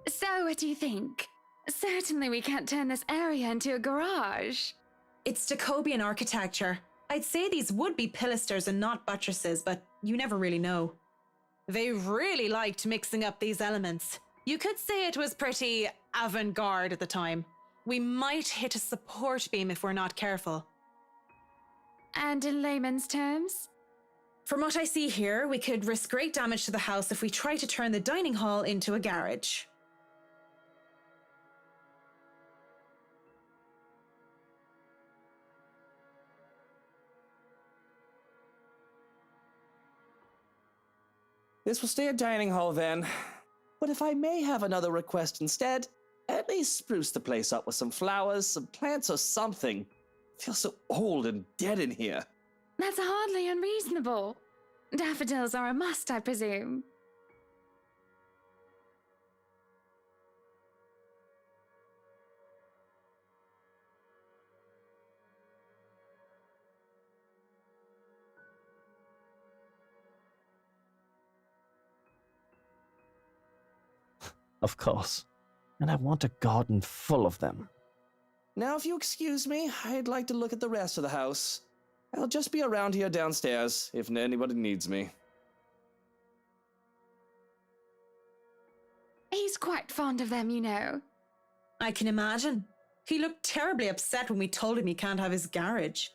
So, what do you think? Certainly we can't turn this area into a garage. It's Jacobean architecture. I'd say these would be pilasters and not buttresses, but you never really know. They really liked mixing up these elements. You could say it was pretty avant-garde at the time. We might hit a support beam if we're not careful. And in layman's terms? From what I see here, we could risk great damage to the house if we try to turn the dining hall into a garage. This will stay a dining hall then. But if I may have another request instead, at least spruce the place up with some flowers, some plants, or something. It feels so old and dead in here. That's hardly unreasonable. Daffodils are a must, I presume. Of course. And I want a garden full of them. Now, if you excuse me, I'd like to look at the rest of the house. I'll just be around here downstairs if anybody needs me. He's quite fond of them, you know. I can imagine. He looked terribly upset when we told him he can't have his garage.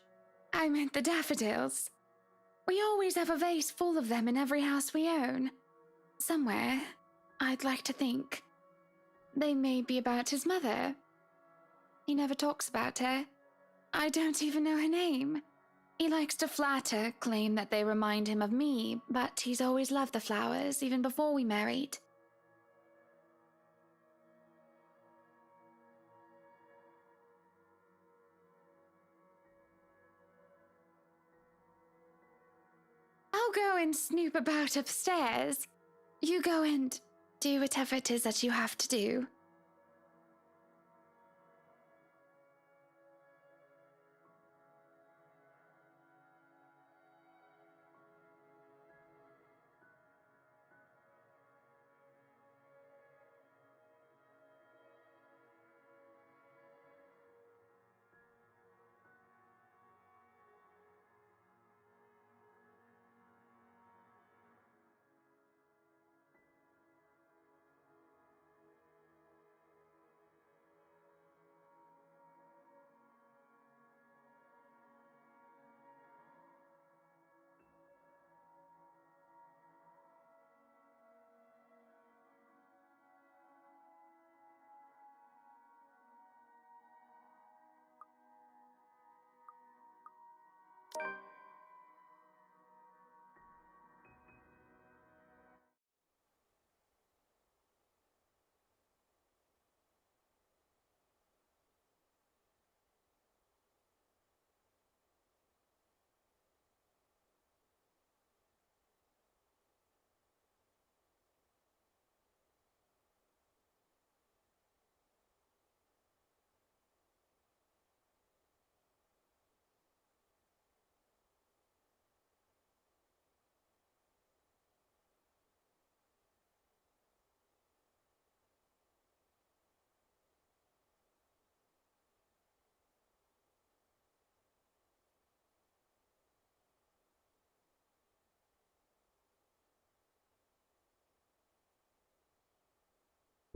I meant the daffodils. We always have a vase full of them in every house we own. Somewhere, I'd like to think. They may be about his mother. He never talks about her. I don't even know her name. He likes to flatter, claim that they remind him of me, but he's always loved the flowers, even before we married. I'll go and snoop about upstairs. You go and do whatever it is that you have to do.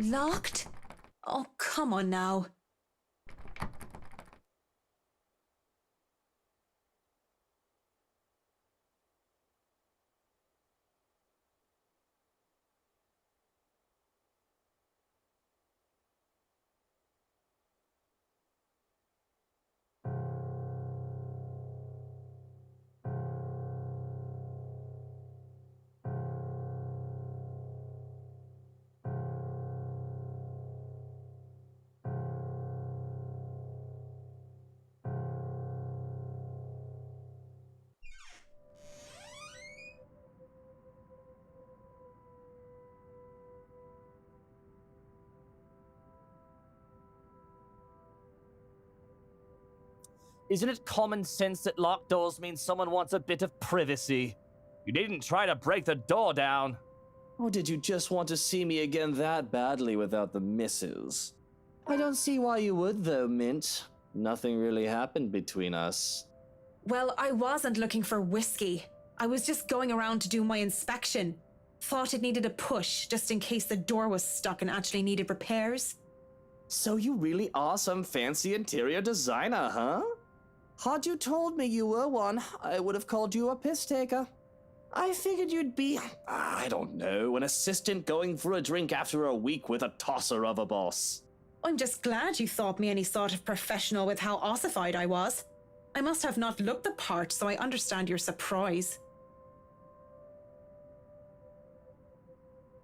Locked? Oh, come on now. Isn't it common sense that locked doors mean someone wants a bit of privacy? You needn't try to break the door down. Or did you just want to see me again that badly without the misses? I don't see why you would though, Mint. Nothing really happened between us. Well, I wasn't looking for whiskey. I was just going around to do my inspection. Thought it needed a push, just in case the door was stuck and actually needed repairs. So you really are some fancy interior designer, huh? Had you told me you were one, I would have called you a piss taker. I figured you'd be, I don't know, an assistant going for a drink after a week with a tosser of a boss. I'm just glad you thought me any sort of professional with how ossified I was. I must have not looked the part, so I understand your surprise.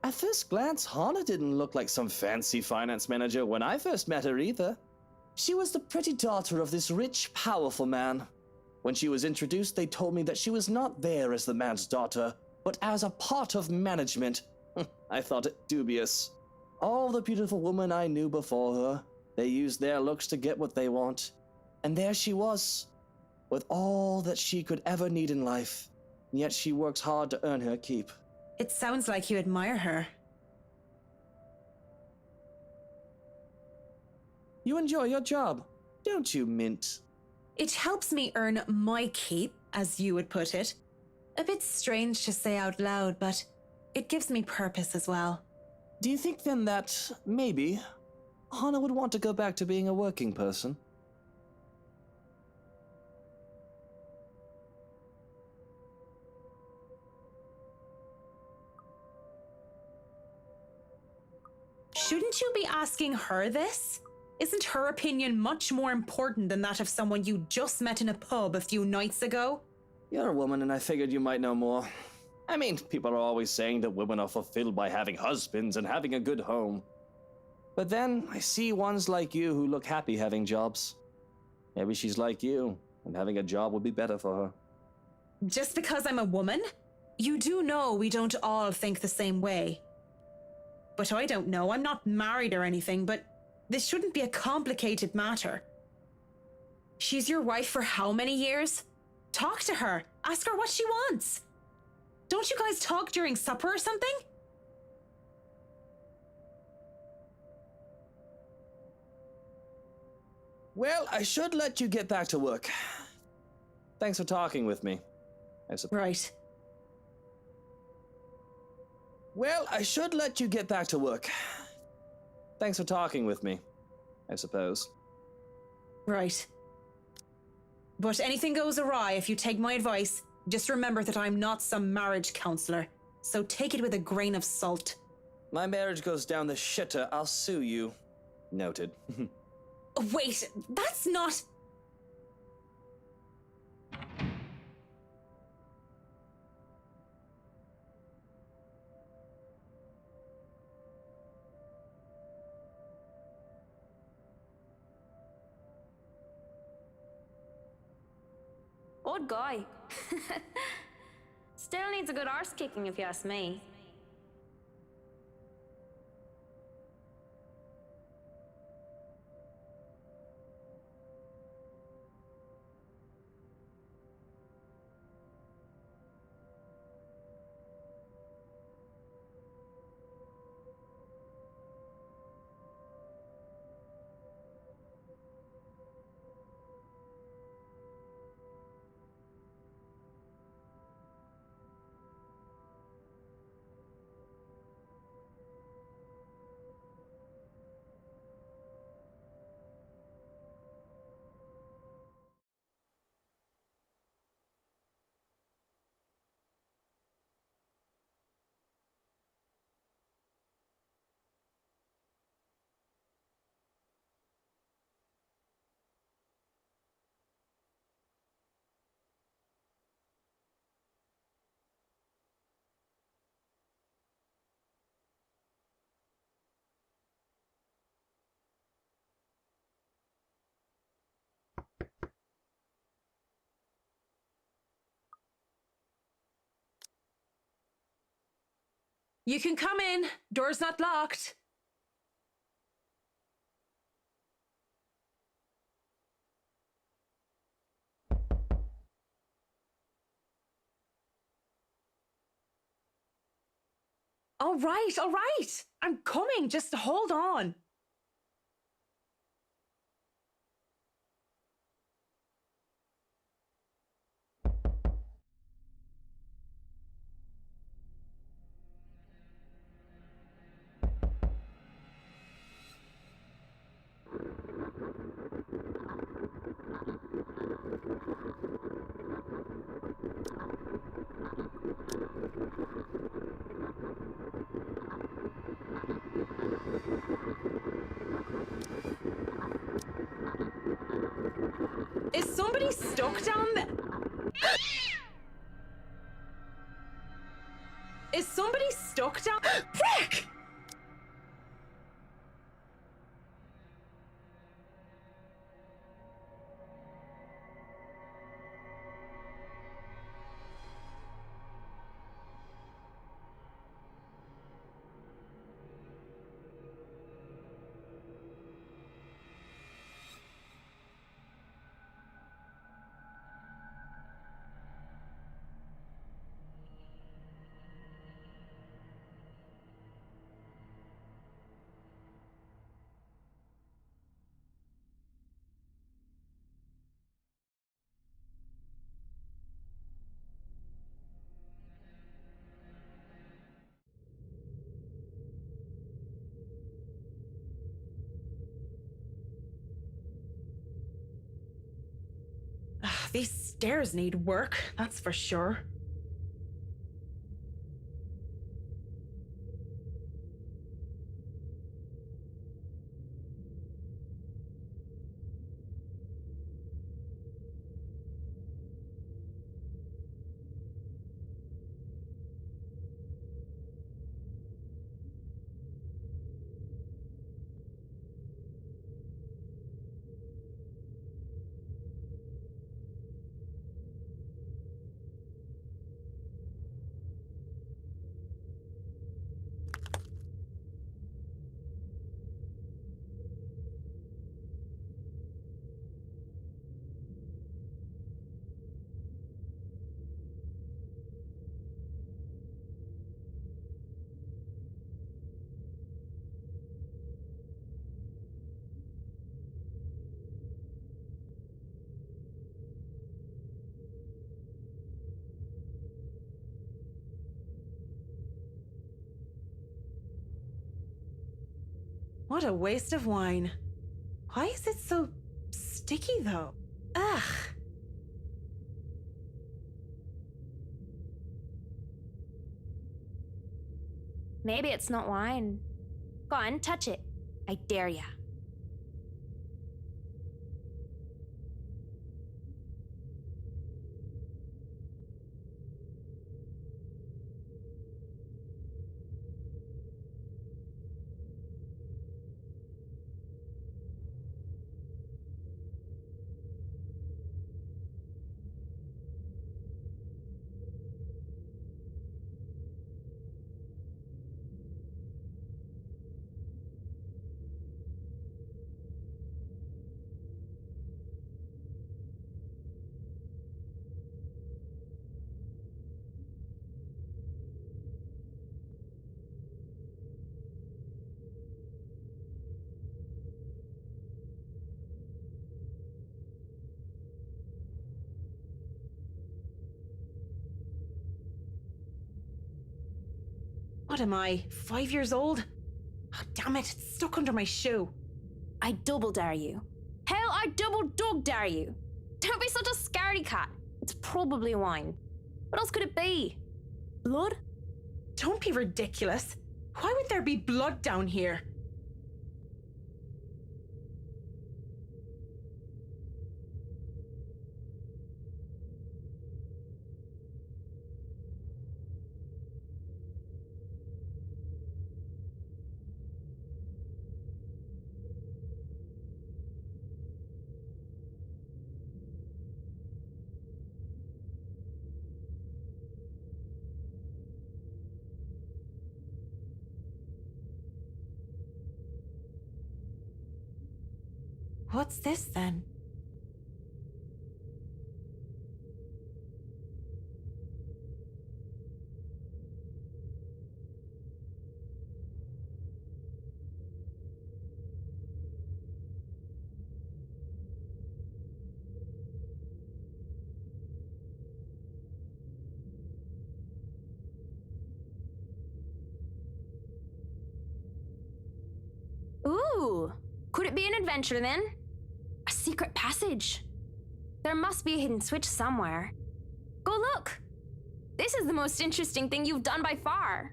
At first glance, Hannah didn't look like some fancy finance manager when I first met her either. She was the pretty daughter of this rich, powerful man. When she was introduced, they told me that she was not there as the man's daughter, but as a part of management. I thought it dubious. All the beautiful women I knew before her, they used their looks to get what they want. And there she was, with all that she could ever need in life. Yet she works hard to earn her keep. It sounds like you admire her. You enjoy your job, don't you, Mint? It helps me earn my keep, as you would put it. A bit strange to say out loud, but it gives me purpose as well. Do you think then that, maybe, Hannah would want to go back to being a working person? Shouldn't you be asking her this? Isn't her opinion much more important than that of someone you just met in a pub a few nights ago? You're a woman and I figured you might know more. I mean, people are always saying that women are fulfilled by having husbands and having a good home. But then I see ones like you who look happy having jobs. Maybe she's like you, and having a job would be better for her. Just because I'm a woman? You do know we don't all think the same way. But I don't know, I'm not married or anything, but this shouldn't be a complicated matter. She's your wife for how many years? Talk to her, ask her what she wants. Don't you guys talk during supper or something? Well, I should let you get back to work. Thanks for talking with me, I suppose. Right. Well, I should let you get back to work. Thanks for talking with me, I suppose. Right. But anything goes awry if you take my advice, just remember that I'm not some marriage counselor, so take it with a grain of salt. My marriage goes down the shitter, I'll sue you. Noted. Wait, that's not... Odd guy. Still needs a good arse kicking if you ask me. You can come in. Door's not locked. All right. I'm coming. Just hold on. somebody stuck down there? Is somebody stuck down? Frick! These stairs need work, that's for sure. What a waste of wine. Why is it so sticky though? Ugh. Maybe it's not wine. Go on, touch it. I dare ya. What am I, 5 years old? Oh, damn it, it's stuck under my shoe. I double dare you. Hell, I double dog dare you. Don't be such a scaredy cat. It's probably wine. What else could it be? Blood? Don't be ridiculous. Why would there be blood down here? What's this then? Ooh, could it be an adventure then? A secret passage. There must be a hidden switch somewhere. Go look. This is the most interesting thing you've done by far.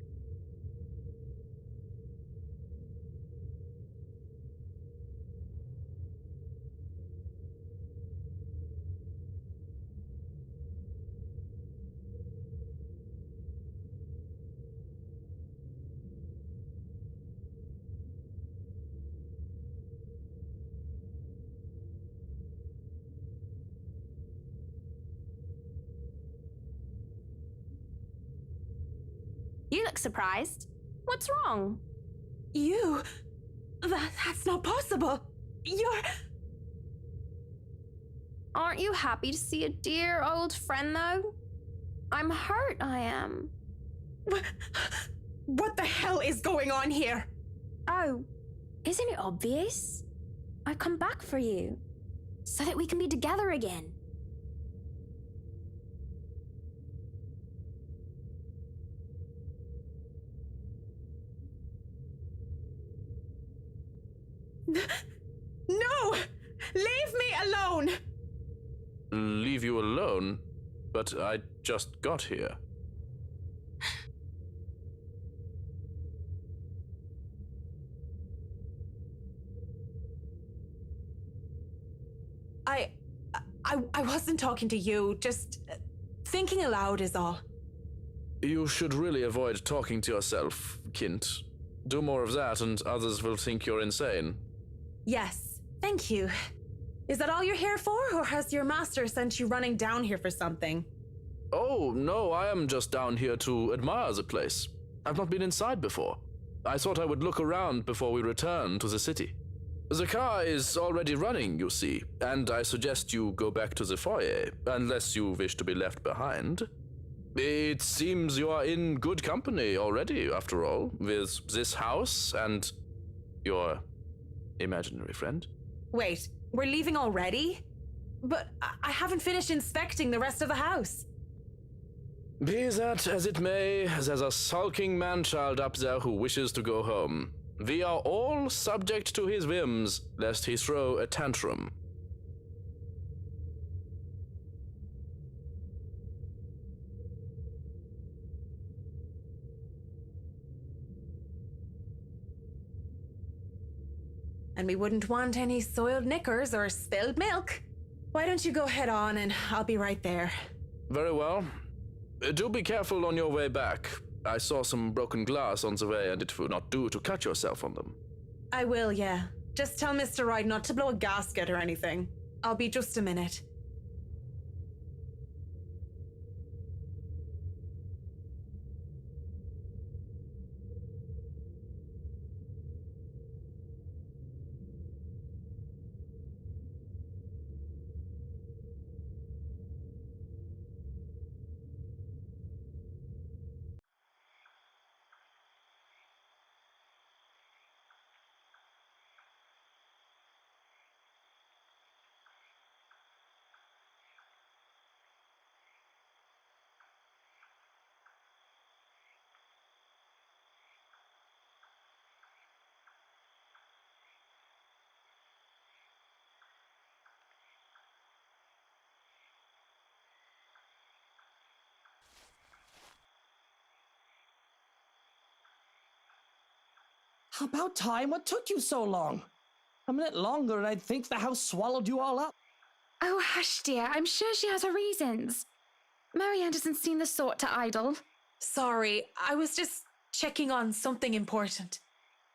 You look surprised. What's wrong? You? That's not possible. You're... Aren't you happy to see a dear old friend, though? I'm hurt, I am. What the hell is going on here? Oh, isn't it obvious? I come back for you, so that we can be together again. No! Leave me alone! Leave you alone? But I just got here. I wasn't talking to you, just thinking aloud is all. You should really avoid talking to yourself, Kint. Do more of that and others will think you're insane. Yes, thank you. Is that all you're here for, or has your master sent you running down here for something? Oh, no, I am just down here to admire the place. I've not been inside before. I thought I would look around before we return to the city. The car is already running, you see, and I suggest you go back to the foyer, unless you wish to be left behind. It seems you are in good company already, after all, with this house and your imaginary friend. Wait, we're leaving already? But I haven't finished inspecting the rest of the house. Be that as it may, there's a sulking man-child up there who wishes to go home. We are all subject to his whims, lest he throw a tantrum. And we wouldn't want any soiled knickers or spilled milk. Why don't you go head on and I'll be right there. Very well. Do be careful on your way back. I saw some broken glass on the way and it would not do to cut yourself on them. I will, yeah. Just tell Mr. Wright not to blow a gasket or anything. I'll be just a minute. About time. What took you so long? A minute longer and I'd think the house swallowed you all up. Oh, hush, dear. I'm sure she has her reasons. Marianne doesn't seem the sort to idle. Sorry, I was just checking on something important.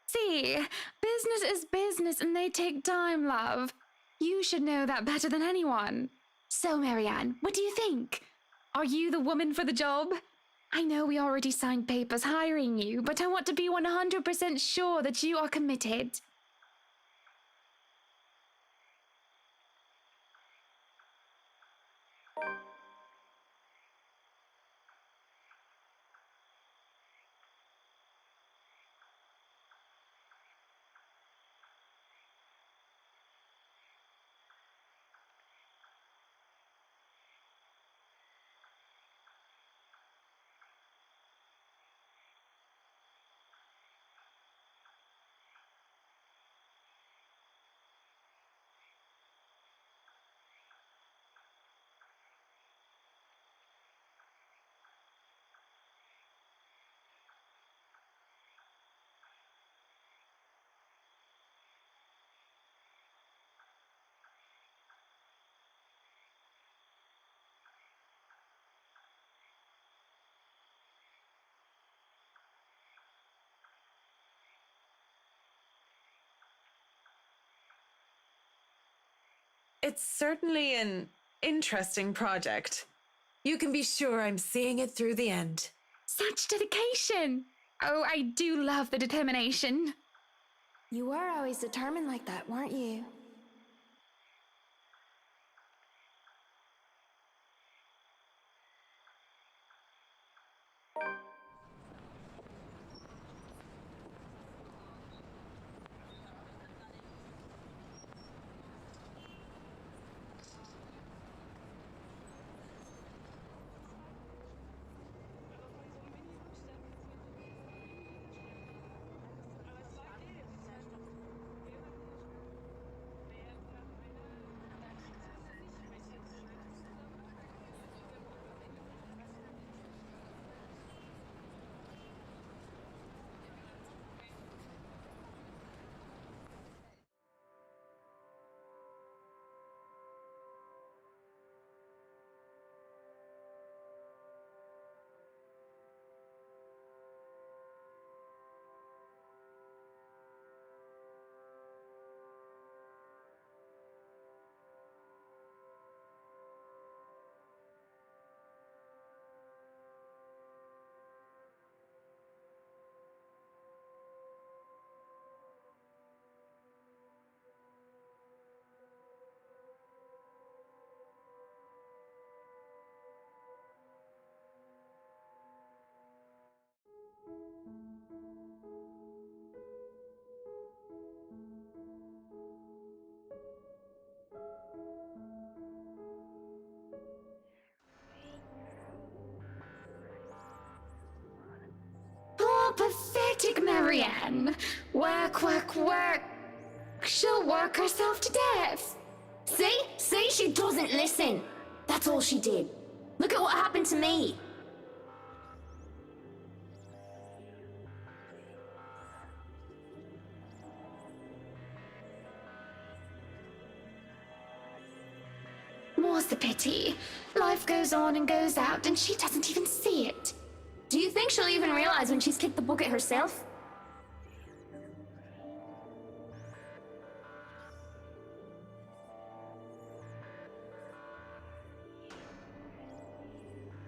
See, business is business and they take time, love. You should know that better than anyone. So, Marianne, what do you think? Are you the woman for the job? I know we already signed papers hiring you, but I want to be 100% sure that you are committed. It's certainly an interesting project. You can be sure I'm seeing it through the end. Such dedication! Oh, I do love the determination. You were always determined like that, weren't you? Poor pathetic Marianne. Work, work, work. She'll work herself to death. See, she doesn't listen. That's all she did. Look at what happened to me. More's the pity. Life goes on and goes out, and she doesn't even see it. Do you think she'll even realize when she's kicked the bucket herself?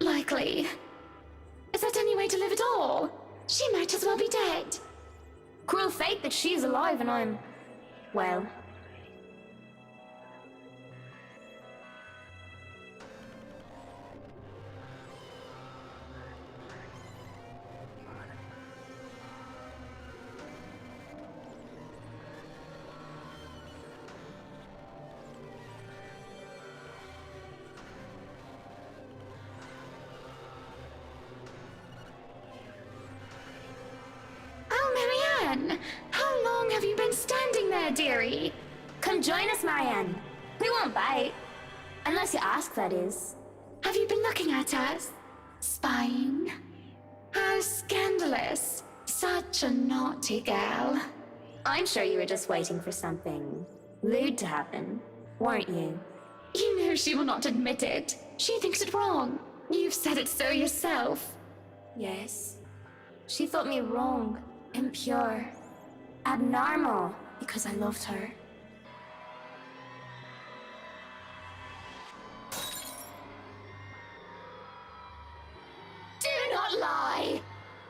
Likely. Is that any way to live at all? She might as well be dead. Cruel fate that she's alive and I'm... well... Oh, Marianne! How long have you been standing there, dearie? Come join us, Marianne. We won't bite. Unless you ask, that is. Have you been looking at us? Spying? How scandalous. Such a naughty girl. I'm sure you were just waiting for something lewd to happen, weren't you? You know she will not admit it. She thinks it wrong. You've said it so yourself. Yes. She thought me wrong, impure, abnormal, because I loved her. Do not lie!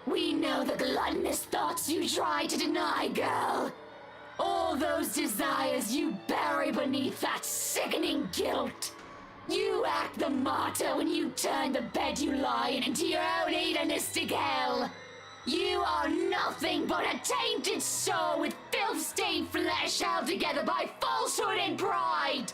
We know the gluttonous thoughts you try to deny, girl. All those desires you bury beneath that sickening guilt. You act the martyr when you turn the bed you lie in into your own hedonistic hell. You are nothing but a tainted soul with filth-stained flesh held together by falsehood and pride.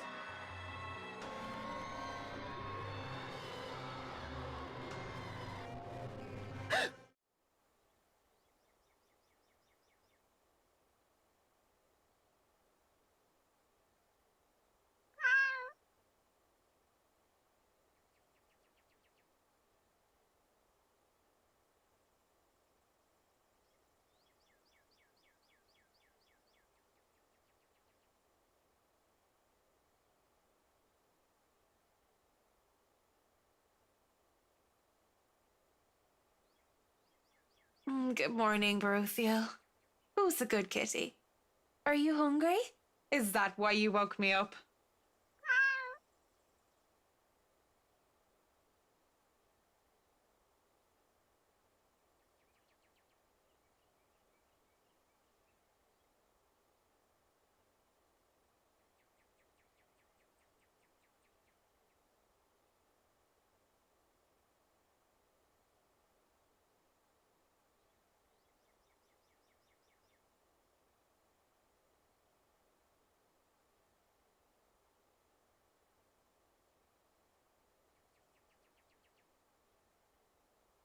Good morning, Baruthiel. Who's the good kitty? Are you hungry? Is that why you woke me up?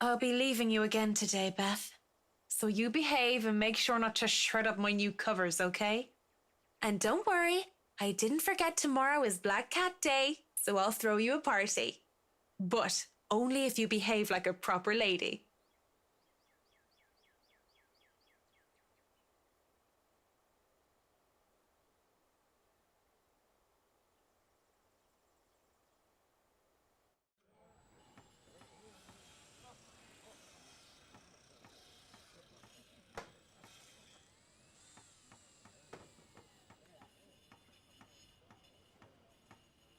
I'll be leaving you again today, Beth. So you behave and make sure not to shred up my new covers, okay? And don't worry, I didn't forget tomorrow is Black Cat Day, so I'll throw you a party. But only if you behave like a proper lady.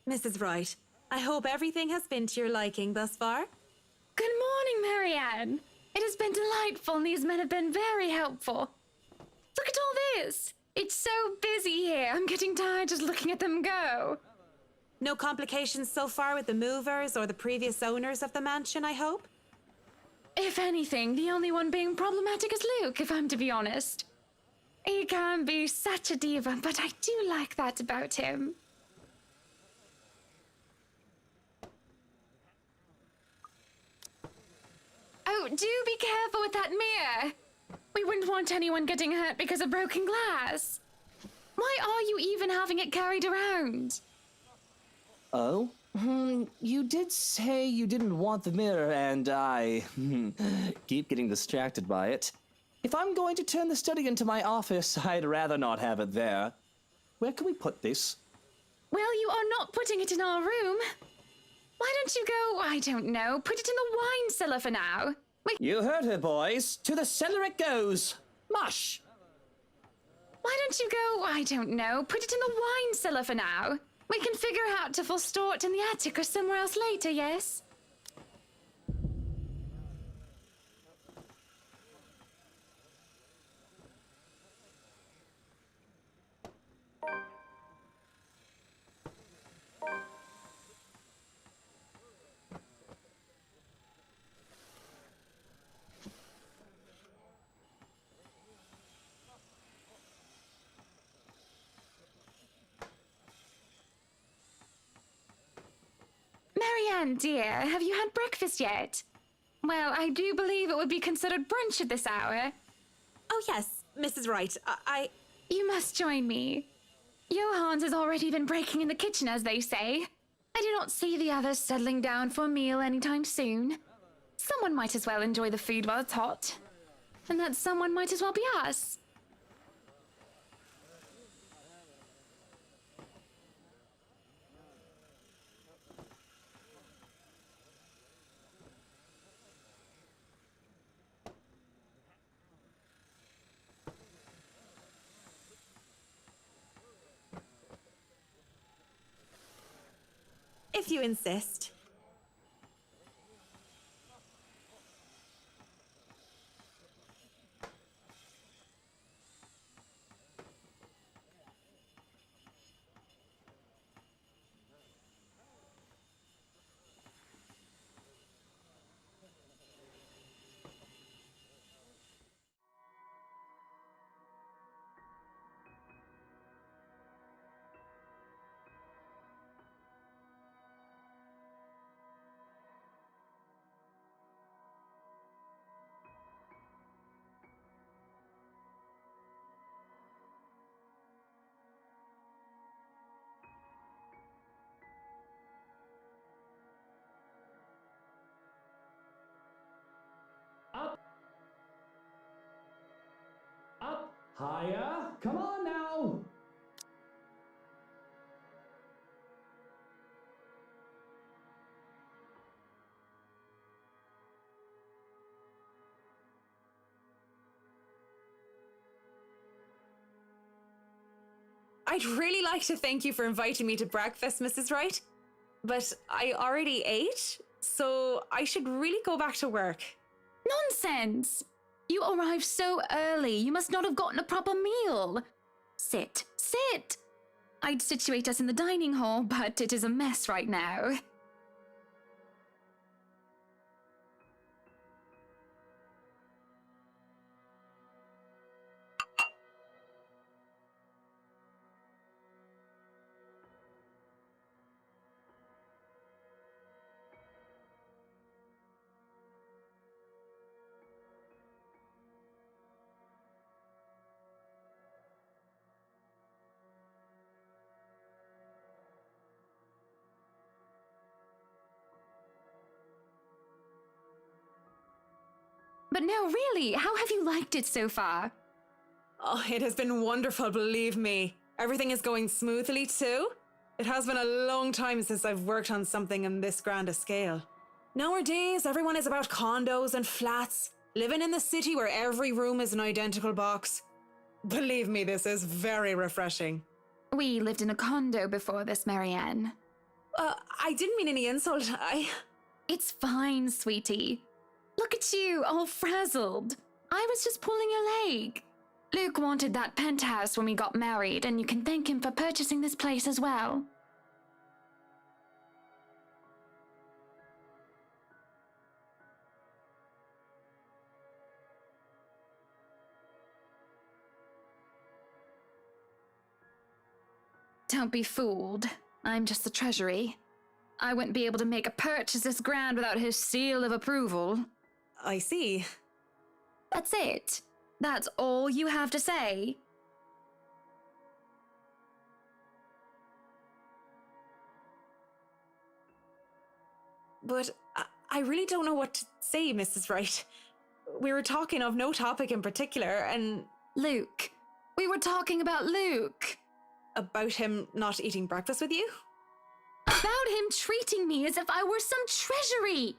Mrs. Wright, I hope everything has been to your liking thus far. Good morning, Marianne. It has been delightful, and these men have been very helpful. Look at all this. It's so busy here. I'm getting tired just looking at them go. No complications so far with the movers or the previous owners of the mansion, I hope? If anything, the only one being problematic is Luke, if I'm to be honest. He can be such a diva, but I do like that about him. Oh, do be careful with that mirror. We wouldn't want anyone getting hurt because of broken glass. Why are you even having it carried around? Oh? You did say you didn't want the mirror, and I keep getting distracted by it. If I'm going to turn the study into my office, I'd rather not have it there. Where can we put this? Well, you are not putting it in our room. Why don't you go, I don't know, put it in the wine cellar for now? You heard her, boys. To the cellar it goes. Mush! Why don't you go, I don't know, put it in the wine cellar for now? We can figure out if we'll store it in the attic or somewhere else later, yes? Marianne, dear, have you had breakfast yet? Well, I do believe it would be considered brunch at this hour. Oh, yes, Mrs. Wright. You must join me. Johans has already been breaking in the kitchen, as they say. I do not see the others settling down for a meal anytime soon. Someone might as well enjoy the food while it's hot. And that someone might as well be us. If you insist. Up! Higher! Come on now! I'd really like to thank you for inviting me to breakfast, Mrs. Wright. But I already ate, so I should really go back to work. Nonsense! You arrived so early, you must not have gotten a proper meal. Sit, sit! I'd situate us in the dining hall, but it is a mess right now. but no, really, how have you liked it so far? Oh, it has been wonderful, believe me. Everything is going smoothly too. It has been a long time since I've worked on something on this grand a scale. Nowadays, everyone is about condos and flats, living in the city where every room is an identical box. Believe me, this is very refreshing. We lived in a condo before this, Marianne. I didn't mean any insult. It's fine, sweetie. Look at you, all frazzled. I was just pulling your leg. Luke wanted that penthouse when we got married, and you can thank him for purchasing this place as well. Don't be fooled. I'm just the treasury. I wouldn't be able to make a purchase this grand without his seal of approval. I see. That's it. That's all you have to say. But I really don't know what to say, Mrs. Wright. We were talking of no topic in particular, and... Luke. We were talking about Luke. About him not eating breakfast with you? About him treating me as if I were some treasury.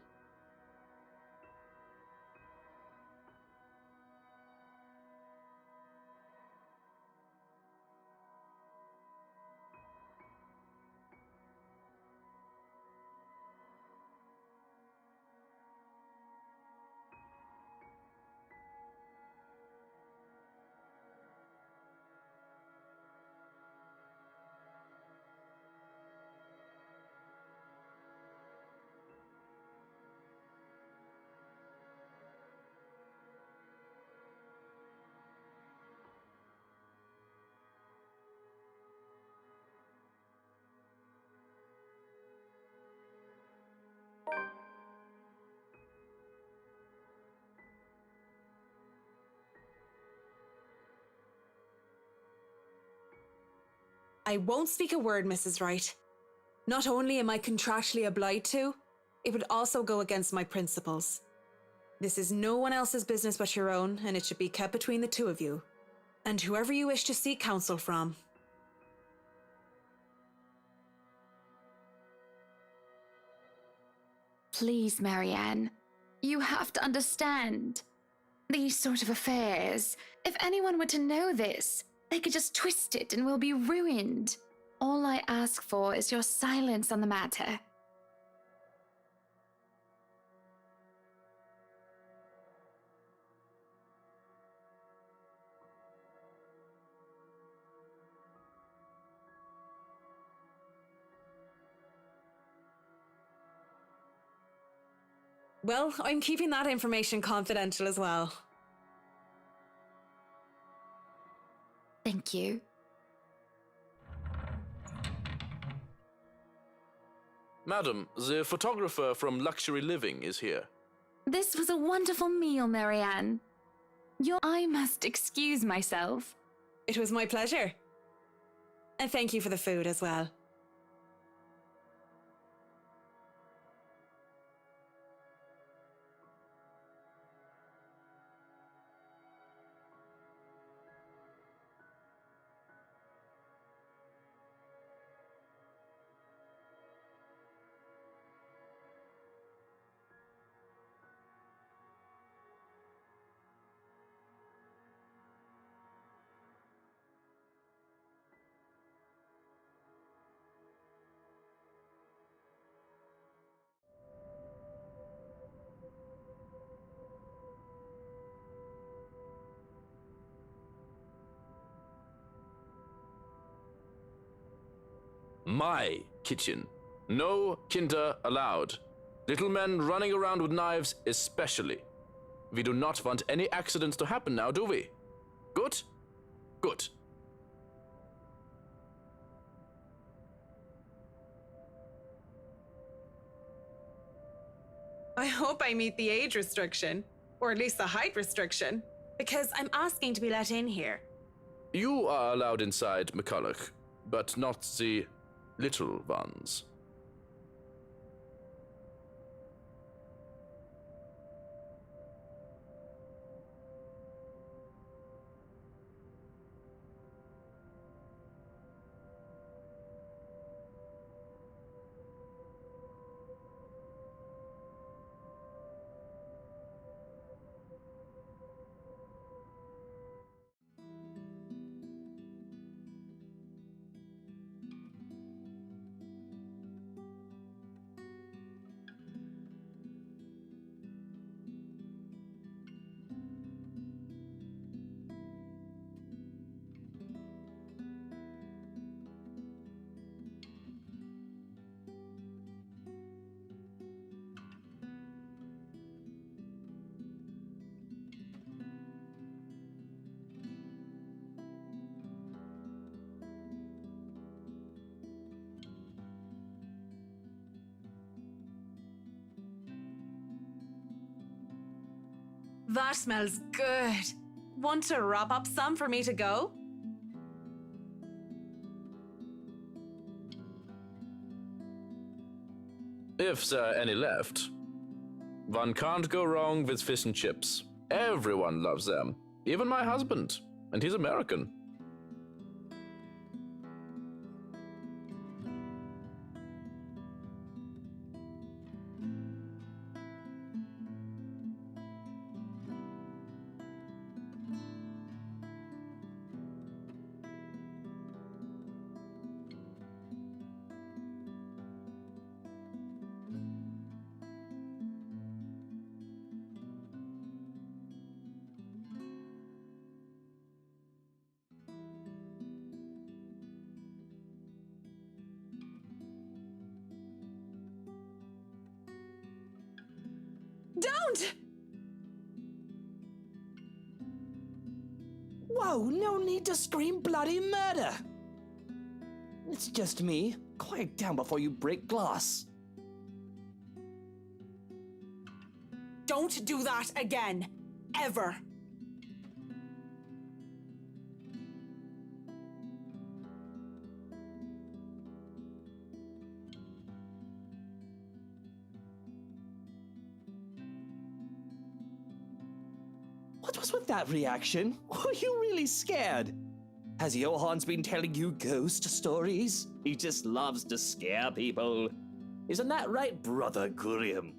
I won't speak a word, Mrs. Wright. Not only am I contractually obliged to, it would also go against my principles. This is no one else's business but your own, and it should be kept between the two of you, and whoever you wish to seek counsel from. Please, Marianne. You have to understand. These sort of affairs, if anyone were to know this, they could just twist it and we'll be ruined. All I ask for is your silence on the matter. Well, I'm keeping that information confidential as well. Thank you. Madam, the photographer from Luxury Living is here. This was a wonderful meal, Marianne. I must excuse myself. It was my pleasure. And thank you for the food as well. My kitchen. No kinder allowed. Little men running around with knives especially. We do not want any accidents to happen now, do we? Good? Good. I hope I meet the age restriction, or at least the height restriction, because I'm asking to be let in here. You are allowed inside, McCollough, but not the little ones. That smells good. Want to wrap up some for me to go? If there are any left. One can't go wrong with fish and chips. Everyone loves them. Even my husband. And he's American. Don't! Whoa, no need to scream bloody murder! It's just me. Quiet down before you break glass. Don't do that again. Ever. What was with that reaction? Were you really scared? Has Johan's been telling you ghost stories? He just loves to scare people. Isn't that right, Brother Gurium?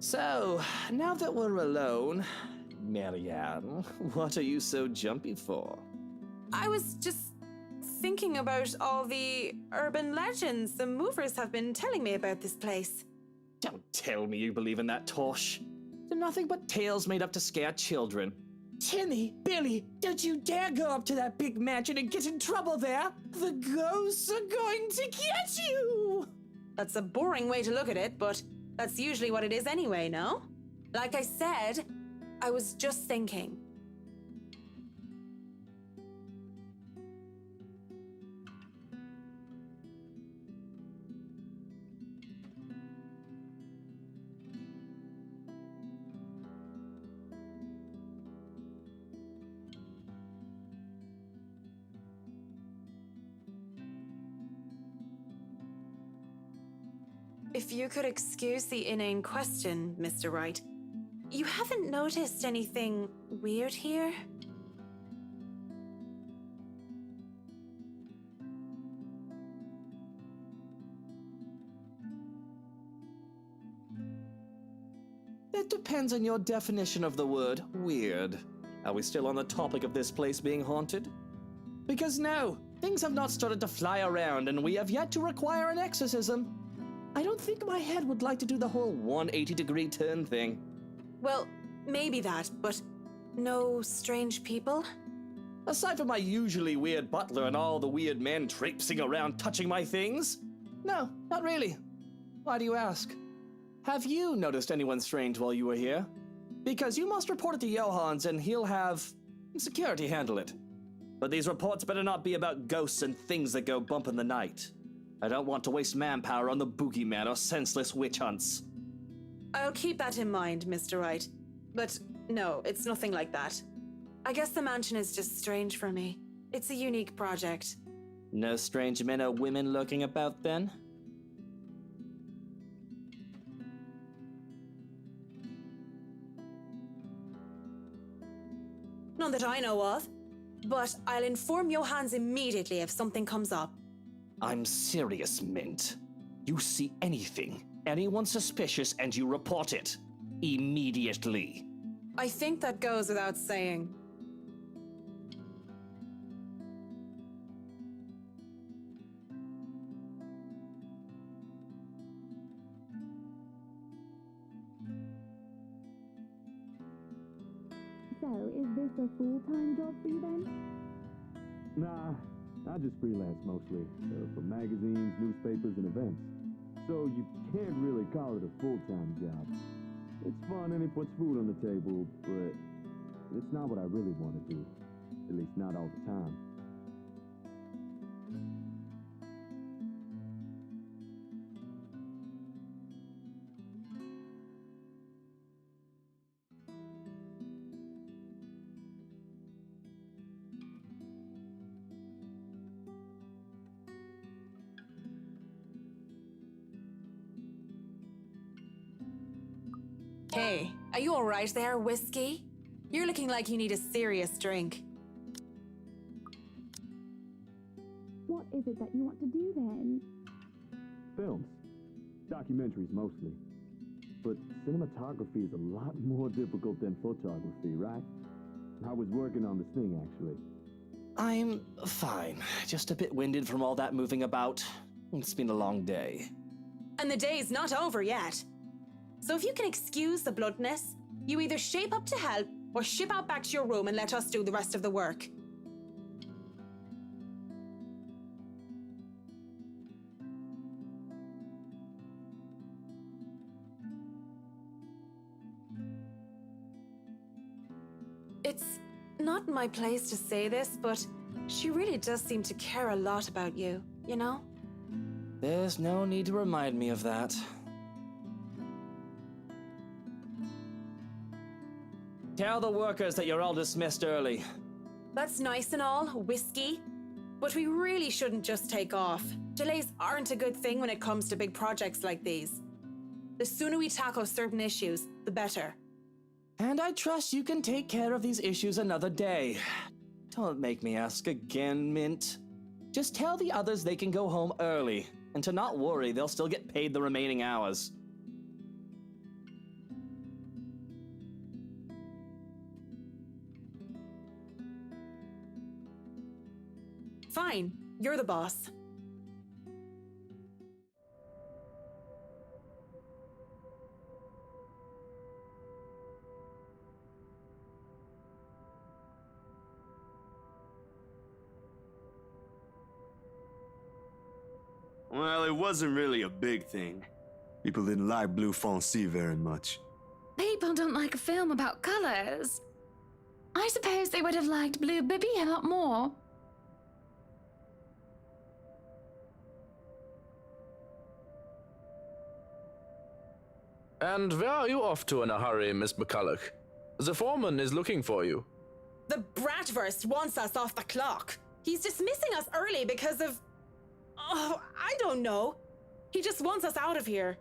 So, now that we're alone, Marianne, what are you so jumpy for? I was just thinking about all the urban legends the movers have been telling me about this place. Don't tell me you believe in that tosh. They're nothing but tales made up to scare children. Timmy, Billy, don't you dare go up to that big mansion and get in trouble there. The ghosts are going to get you. That's a boring way to look at it, but that's usually what it is anyway, no? Like I said, I was just thinking. If you could excuse the inane question, Mr. Wright, you haven't noticed anything weird here? It depends on your definition of the word weird. Are we still on the topic of this place being haunted? Because no, things have not started to fly around and we have yet to require an exorcism. I don't think my head would like to do the whole 180-degree turn thing. Well, maybe that, but no strange people? Aside from my usually weird butler and all the weird men traipsing around touching my things? No, not really. Why do you ask? Have you noticed anyone strange while you were here? Because you must report it to Johan's and he'll have security handle it. But these reports better not be about ghosts and things that go bump in the night. I don't want to waste manpower on the boogeyman or senseless witch hunts. I'll keep that in mind, Mr. Wright. But no, it's nothing like that. I guess the mansion is just strange for me. It's a unique project. No strange men or women lurking about then? None that I know of. But I'll inform Johannes immediately if something comes up. I'm serious, Mint. You see anything, anyone suspicious, and you report it. Immediately. I think that goes without saying. So, is this a full-time job for you then? Nah, I just freelance mostly, for magazines, newspapers, and events. So you can't really call it a full-time job. It's fun and it puts food on the table, but it's not what I really want to do. At least not all the time. Hey, are you all right there, Whiskey? You're looking like you need a serious drink. What is it that you want to do then? Films. Documentaries mostly. But cinematography is a lot more difficult than photography, right? I was working on this thing, actually. I'm fine. Just a bit winded from all that moving about. It's been a long day. And the day's not over yet. So if you can excuse the bluntness, you either shape up to help or ship out back to your room and let us do the rest of the work. It's not my place to say this, but she really does seem to care a lot about you, you know? There's no need to remind me of that. Tell the workers that you're all dismissed early. That's nice and all, Whiskey, but we really shouldn't just take off. Delays aren't a good thing when it comes to big projects like these. The sooner we tackle certain issues, the better. And I trust you can take care of these issues another day. Don't make me ask again, Mint. Just tell the others they can go home early, and to not worry, they'll still get paid the remaining hours. Fine, you're the boss. Well, it wasn't really a big thing. People didn't like Blue Fonzie very much. People don't like a film about colors. I suppose they would have liked Blue Bibby a lot more. And where are you off to in a hurry, Miss McCollough? The foreman is looking for you. The Bratwurst wants us off the clock. He's dismissing us early because of... Oh, I don't know. He just wants us out of here.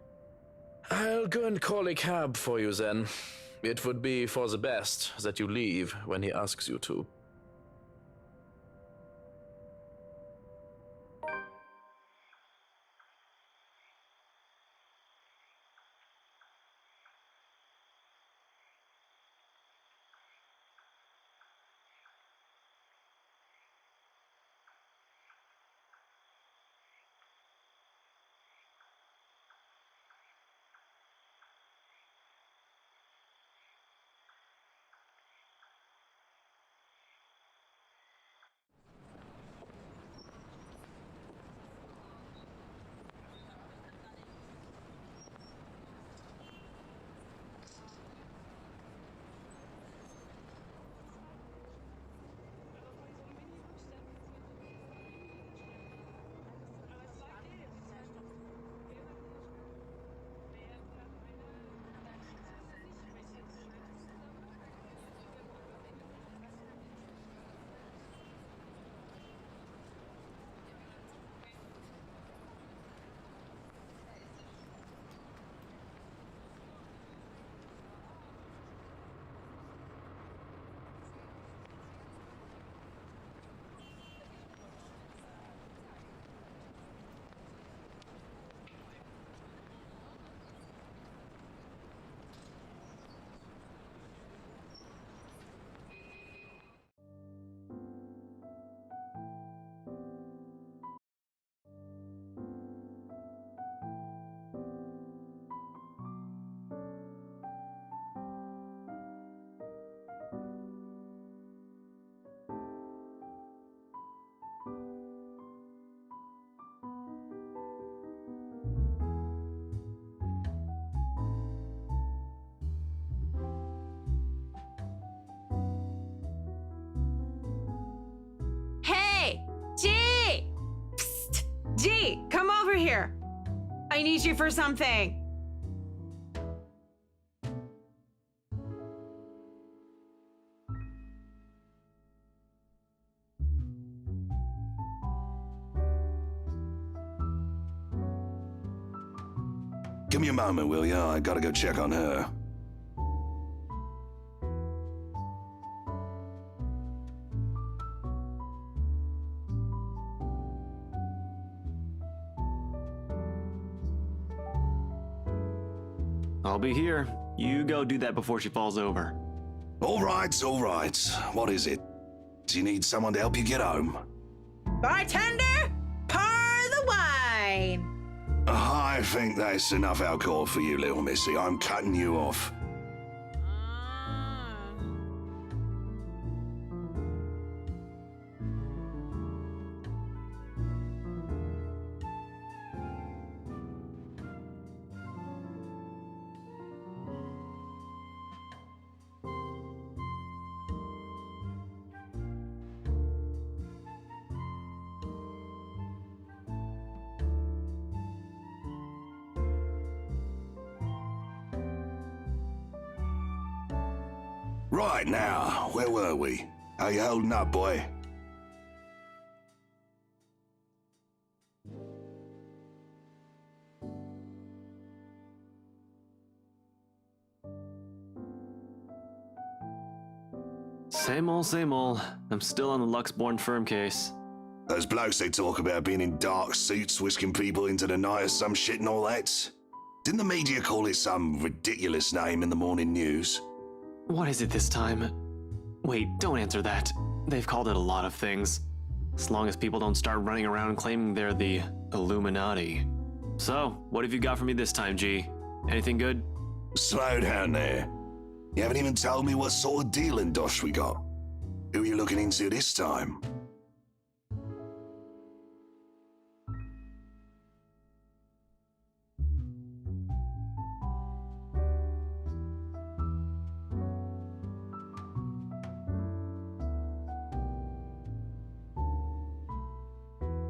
I'll go and call a cab for you then. It would be for the best that you leave when he asks you to. G, come over here. I need you for something. Give me a moment, will ya? I gotta go check on her. I'll be here. You go do that before she falls over. All right. What is it? Do you need someone to help you get home? Bartender, pour the wine. I think that's enough alcohol for you, little missy. I'm cutting you off. Right now, where were we? How you holding up, boy? Same old. I'm still on the Luxborn firm case. Those blokes they talk about being in dark suits, whisking people into the night or some shit and all that. Didn't the media call it some ridiculous name in the morning news? What is it this time? Wait, don't answer that. They've called it a lot of things. As long as people don't start running around claiming they're the Illuminati. So, what have you got for me this time, G? Anything good? Slow down there. You haven't even told me what sort of dealing dosh we got. Who are you looking into this time?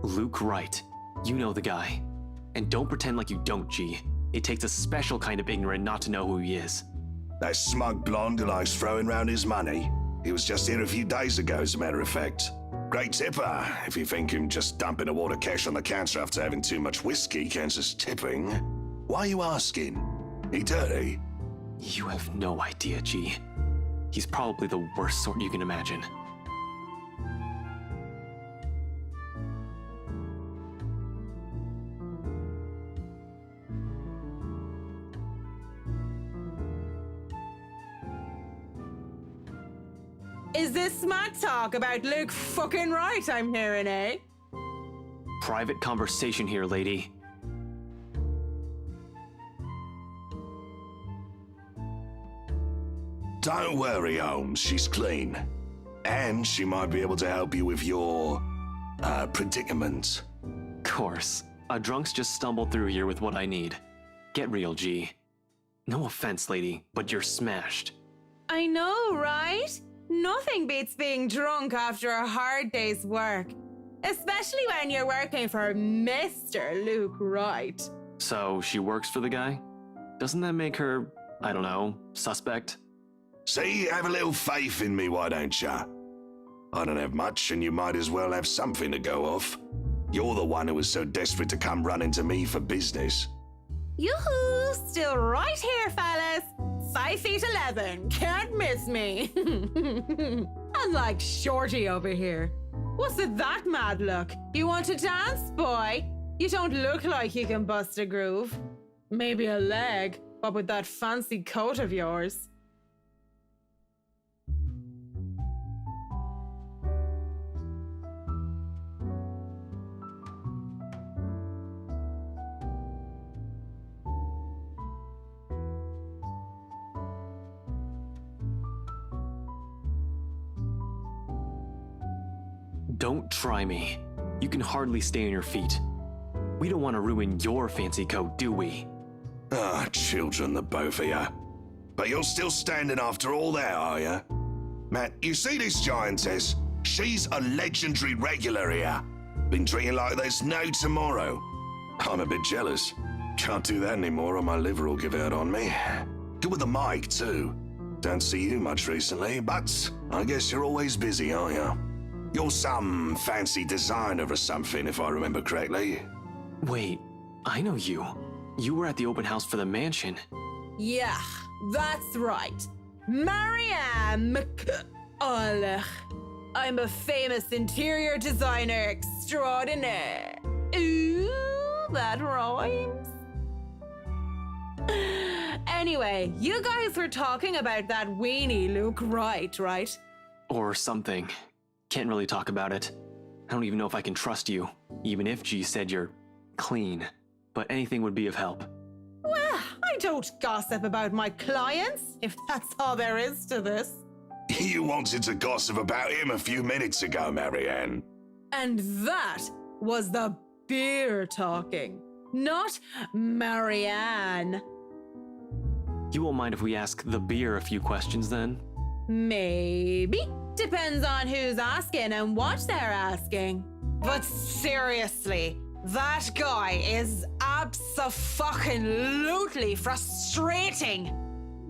Luke Wright. You know the guy. And don't pretend like you don't, G. It takes a special kind of ignorant not to know who he is. That smug blonde who likes throwing round his money. He was just here a few days ago, as a matter of fact. Great tipper, if you think him just dumping a wad of cash on the counter after having too much whiskey counts as tipping. Why are you asking? He dirty? You have no idea, G. He's probably the worst sort you can imagine. Is this smack talk about Luke fucking Wright I'm hearing, eh? Private conversation here, lady. Don't worry, Holmes, she's clean. And she might be able to help you with your, predicament. Course. A drunk's just stumbled through here with what I need. Get real, G. No offense, lady, but you're smashed. I know, right? Nothing beats being drunk after a hard day's work. Especially when you're working for Mr. Luke Wright. So, she works for the guy? Doesn't that make her, I don't know, suspect? See, have a little faith in me, why don't ya? I don't have much, and you might as well have something to go off. You're the one who was so desperate to come running to me for business. Yoo-hoo! Still right here, fellas. 5'11", can't miss me. Unlike Shorty over here. What's with that mad look? You want to dance, boy? You don't look like you can bust a groove. Maybe a leg, what with that fancy coat of yours? Don't try me. You can hardly stay on your feet. We don't want to ruin your fancy coat, do we? Ah, children, the both of ya. But you're still standing after all that, are ya? Matt, you see this giantess? She's a legendary regular here. Been drinking like there's no tomorrow. I'm a bit jealous. Can't do that anymore or my liver will give out on me. Good with the mic, too. Don't see you much recently, but I guess you're always busy, aren't you? You're some fancy designer or something, if I remember correctly. Wait, I know you. You were at the open house for the mansion. Yeah, that's right. Marianne McCollough. I'm a famous interior designer extraordinaire. Ooh, that rhymes. Anyway, you guys were talking about that weenie Luke Wright, right? Or something. Can't really talk about it. I don't even know if I can trust you, even if G said you're clean. But anything would be of help. Well, I don't gossip about my clients, if that's all there is to this. You wanted to gossip about him a few minutes ago, Marianne. And that was the beer talking, not Marianne. You won't mind if we ask the beer a few questions then? Maybe. Depends on who's asking and what they're asking. But seriously, that guy is abso-fucking-lutely frustrating.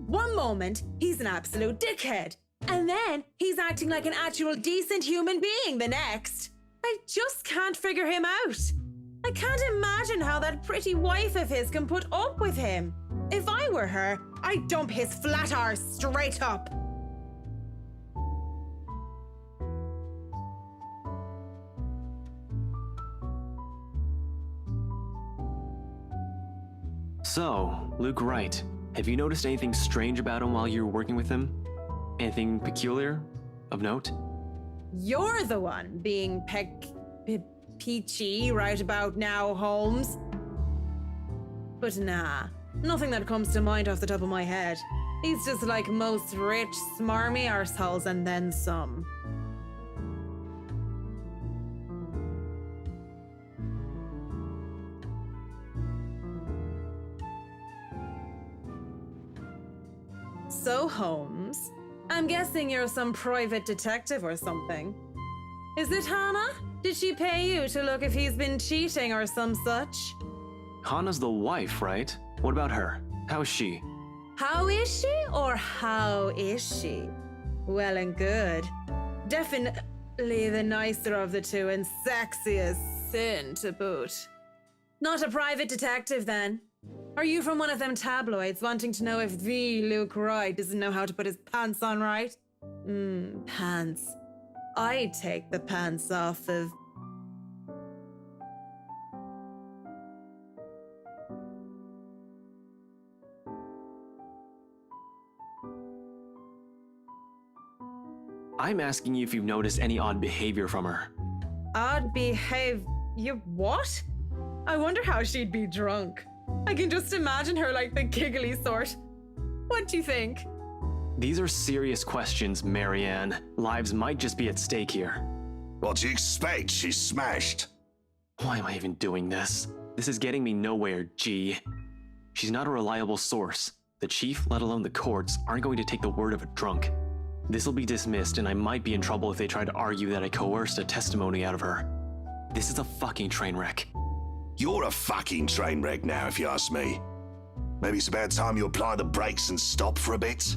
One moment, he's an absolute dickhead. And then he's acting like an actual decent human being the next. I just can't figure him out. I can't imagine how that pretty wife of his can put up with him. If I were her, I'd dump his flat arse straight up. So, Luke Wright, have you noticed anything strange about him while you were working with him? Anything peculiar? Of note? You're the one being peachy right about now, Holmes. But nah, nothing that comes to mind off the top of my head. He's just like most rich, smarmy arseholes and then some. So, Holmes, I'm guessing you're some private detective or something. Is it Hannah? Did she pay you to look if he's been cheating or some such? Hannah's the wife, right? What about her? How is she? How is she or how is she? Well and good. Definitely the nicer of the two and sexy as sin to boot. Not a private detective then. Are you from one of them tabloids wanting to know if the Luke Wright doesn't know how to put his pants on right? Pants. I'd take the pants off of... I'm asking you if you've noticed any odd behavior from her. Odd behave... You what? I wonder how she'd be drunk. I can just imagine her like the giggly sort. What do you think? These are serious questions, Marianne. Lives might just be at stake here. What do you expect? She's smashed. Why am I even doing this? This is getting me nowhere, G. She's not a reliable source. The chief, let alone the courts, aren't going to take the word of a drunk. This'll be dismissed, and I might be in trouble if they try to argue that I coerced a testimony out of her. This is a fucking train wreck. You're a fucking train wreck now, if you ask me. Maybe it's about time you apply the brakes and stop for a bit.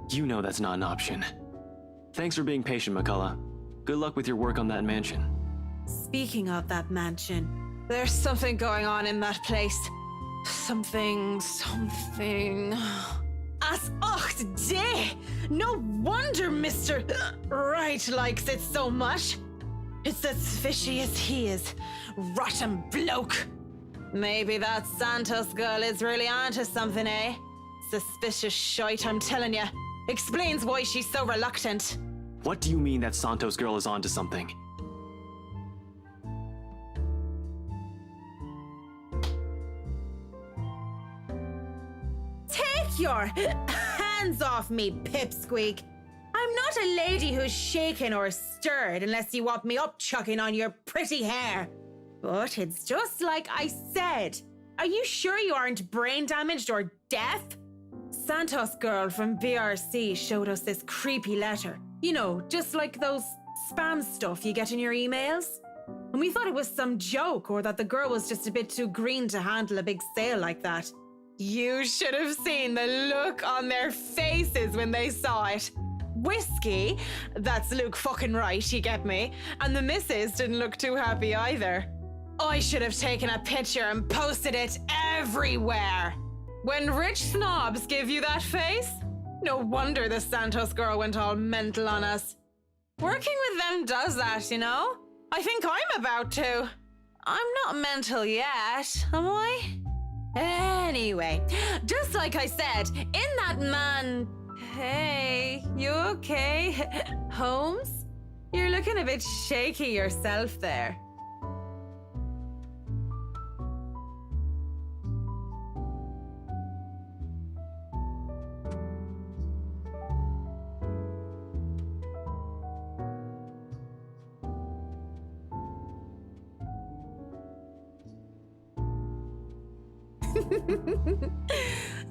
You know that's not an option. Thanks for being patient, McCullough. Good luck with your work on that mansion. Speaking of that mansion, there's something going on in that place. Something. As ocht day! No wonder Mr. Wright likes it so much. It's as fishy as he is. Rotten bloke. Maybe that Santos girl is really onto something, eh? Suspicious shite, I'm telling ya. Explains why she's so reluctant. What do you mean that Santos girl is onto something? Take your hands off me, pipsqueak. I'm not a lady who's shaken or stirred unless you want me up chucking on your pretty hair. But it's just like I said. Are you sure you aren't brain damaged or deaf? Santos girl from BRC showed us this creepy letter. You know, just like those spam stuff you get in your emails. And we thought it was some joke or that the girl was just a bit too green to handle a big sale like that. You should have seen the look on their faces when they saw it. Whiskey, that's Luke fucking right, you get me? And the missus didn't look too happy either. I should have taken a picture and posted it everywhere. When rich snobs give you that face, no wonder the Santos girl went all mental on us. Working with them does that, you know? I think I'm about to. I'm not mental yet, am I? Anyway, just like I said, in that man... Hey, you okay? Holmes? You're looking a bit shaky yourself there.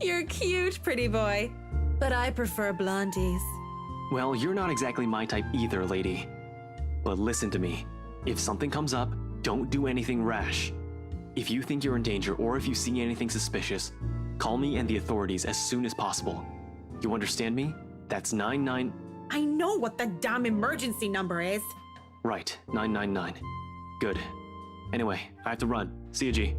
You're cute, pretty boy. But I prefer blondies. Well, you're not exactly my type either, lady. But listen to me. If something comes up, don't do anything rash. If you think you're in danger or if you see anything suspicious, call me and the authorities as soon as possible. You understand me? That's 99... I know what the damn emergency number is. Right, 999. Good. Anyway, I have to run. See you, G.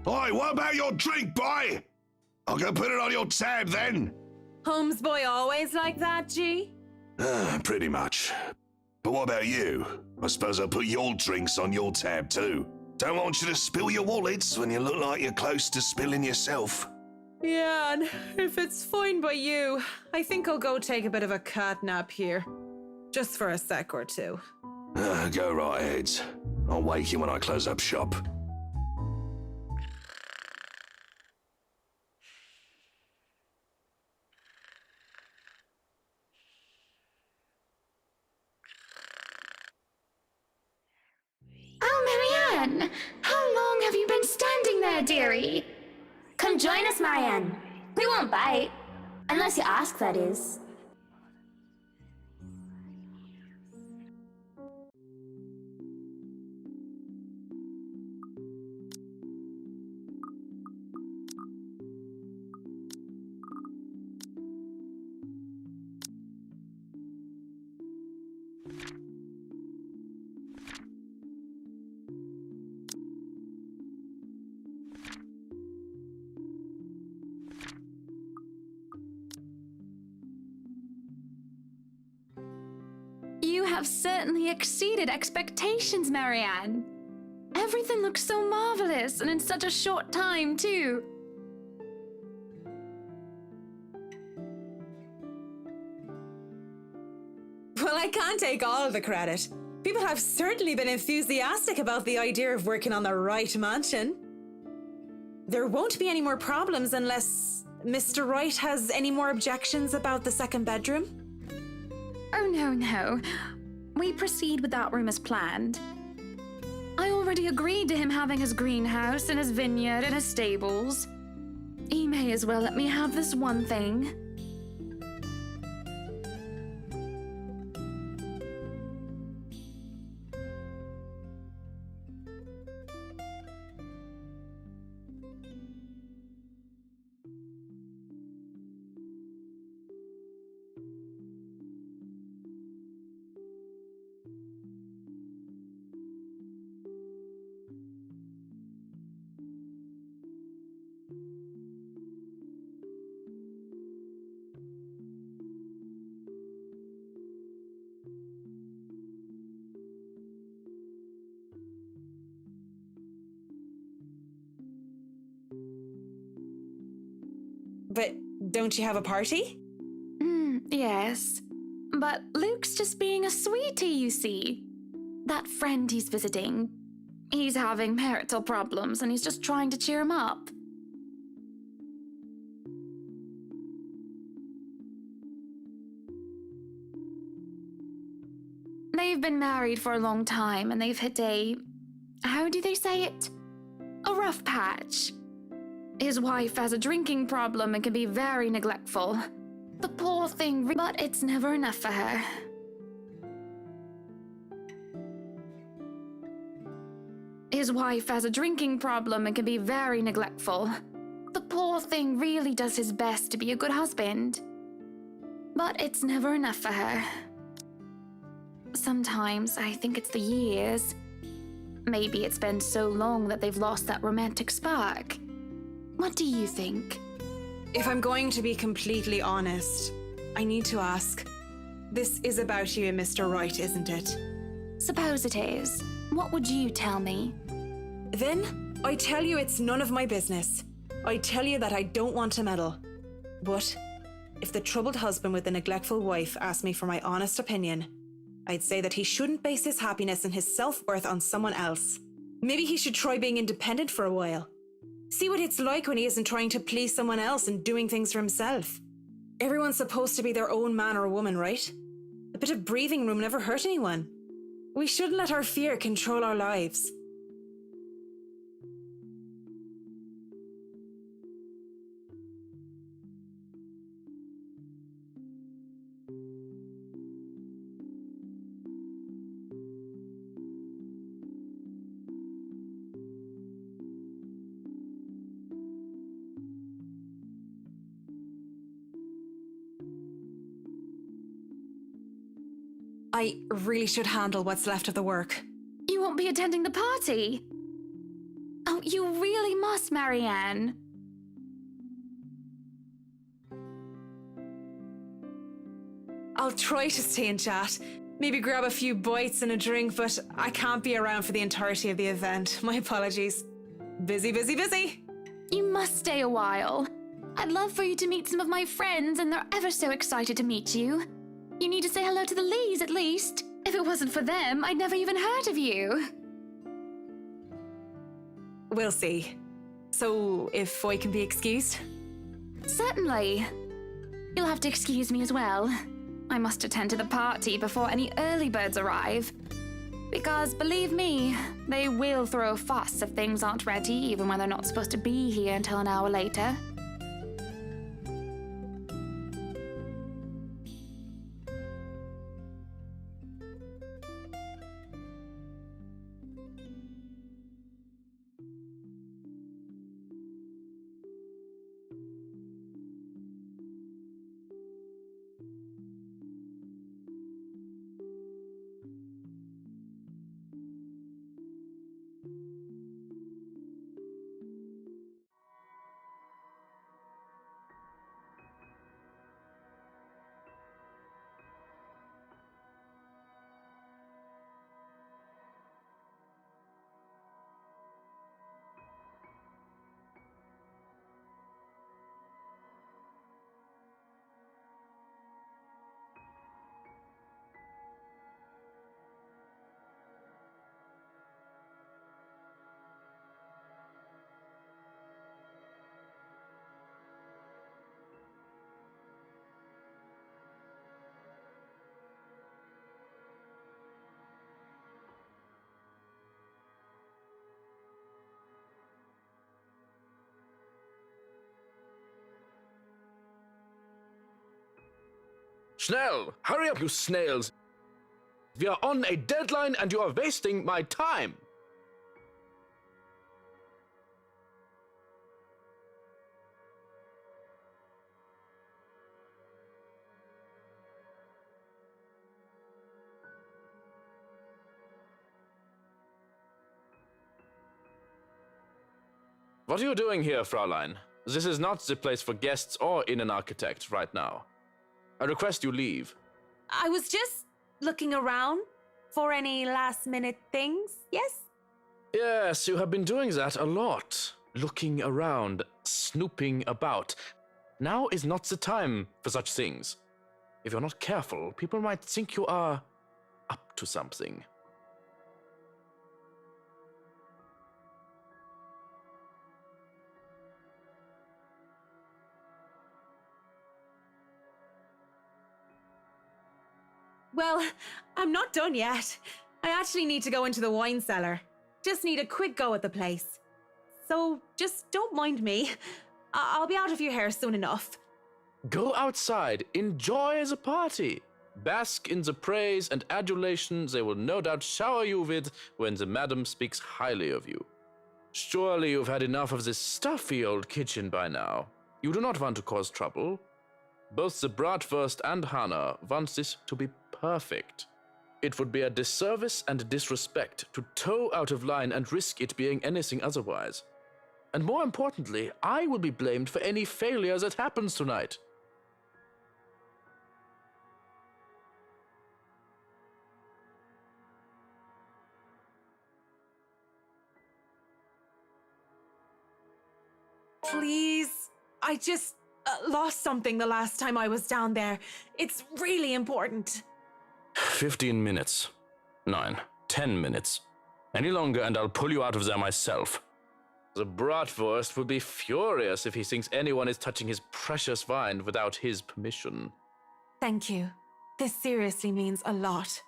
Oi, what about your drink, boy? I'll go put it on your tab then. Holmes boy always like that, G? Pretty much. But what about you? I suppose I'll put your drinks on your tab too. Don't want you to spill your wallets when you look like you're close to spilling yourself. Yeah, and if it's fine by you, I think I'll go take a bit of a cat nap here. Just for a sec or two. Go right ahead. I'll wake you when I close up shop. Oh, Marianne! How long have you been standing there, dearie? Come join us, Marianne. We won't bite. Unless you ask, that is. You have certainly exceeded expectations, Marianne. Everything looks so marvelous, and in such a short time, too. Well, I can't take all the credit. People have certainly been enthusiastic about the idea of working on the right mansion. There won't be any more problems unless Mr. Wright has any more objections about the second bedroom. Oh, no. We proceed with that room as planned. I already agreed to him having his greenhouse and his vineyard and his stables. He may as well let me have this one thing. But don't you have a party? Yes. But Luke's just being a sweetie, you see. That friend he's visiting, he's having marital problems and he's just trying to cheer him up. They've been married for a long time and they've hit how do they say it? A rough patch. His wife has a drinking problem and can be very neglectful. The poor thing, but it's never enough for her. His wife has a drinking problem and can be very neglectful. The poor thing really does his best to be a good husband. But it's never enough for her. Sometimes I think it's the years. Maybe it's been so long that they've lost that romantic spark. What do you think? If I'm going to be completely honest, I need to ask. This is about you and Mr. Wright, isn't it? Suppose it is. What would you tell me? Then, I tell you it's none of my business. I tell you that I don't want to meddle. But, if the troubled husband with the neglectful wife asked me for my honest opinion, I'd say that he shouldn't base his happiness and his self-worth on someone else. Maybe he should try being independent for a while. See what it's like when he isn't trying to please someone else and doing things for himself. Everyone's supposed to be their own man or woman, right? A bit of breathing room never hurt anyone. We shouldn't let our fear control our lives. I really should handle what's left of the work. You won't be attending the party? Oh, you really must, Marianne. I'll try to stay and chat. Maybe grab a few bites and a drink, but I can't be around for the entirety of the event. My apologies. Busy, busy, busy. You must stay a while. I'd love for you to meet some of my friends, and they're ever so excited to meet you. You need to say hello to the Lees, at least. If it wasn't for them, I'd never even heard of you. We'll see. So, if I can be excused? Certainly. You'll have to excuse me as well. I must attend to the party before any early birds arrive. Because, believe me, they will throw a fuss if things aren't ready, even when they're not supposed to be here until an hour later. Schnell! Hurry up, you snails! We are on a deadline and you are wasting my time! What are you doing here, Fraulein? This is not the place for guests or in an architect right now. I request you leave. I was just looking around for any last-minute things, yes? Yes, you have been doing that a lot. Looking around, snooping about. Now is not the time for such things. If you're not careful, people might think you are up to something. Well, I'm not done yet. I actually need to go into the wine cellar. Just need a quick go at the place. So just don't mind me. I'll be out of your hair soon enough. Go outside, enjoy the party. Bask in the praise and adulation they will no doubt shower you with when the madam speaks highly of you. Surely you've had enough of this stuffy old kitchen by now. You do not want to cause trouble. Both the bratwurst and Hannah want this to be perfect. It would be a disservice and disrespect to toe out of line and risk it being anything otherwise. And more importantly, I will be blamed for any failure that happens tonight. Please, I just lost something the last time I was down there. It's really important. 15 minutes. 9, 10 minutes. Any longer and I'll pull you out of there myself. The bratwurst will be furious if he thinks anyone is touching his precious wine without his permission. Thank you. This seriously means a lot.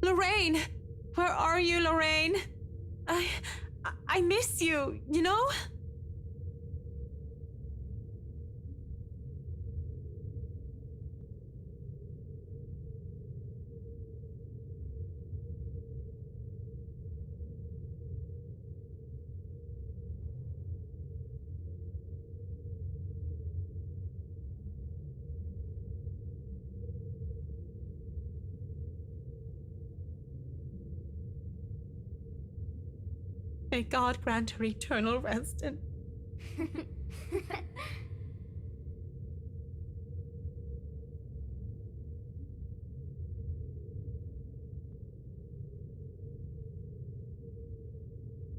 Lorraine! Where are you, Lorraine? I miss you, you know? May God grant her eternal rest and...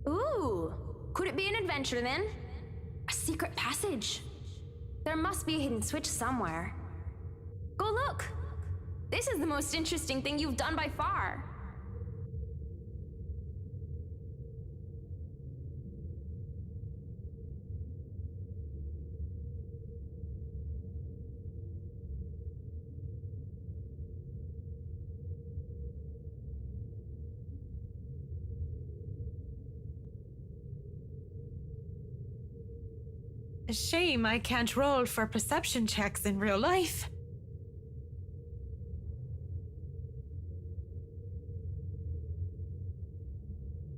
Ooh, could it be an adventure then? A secret passage. There must be a hidden switch somewhere. Go look! This is the most interesting thing you've done by far. A shame I can't roll for perception checks in real life.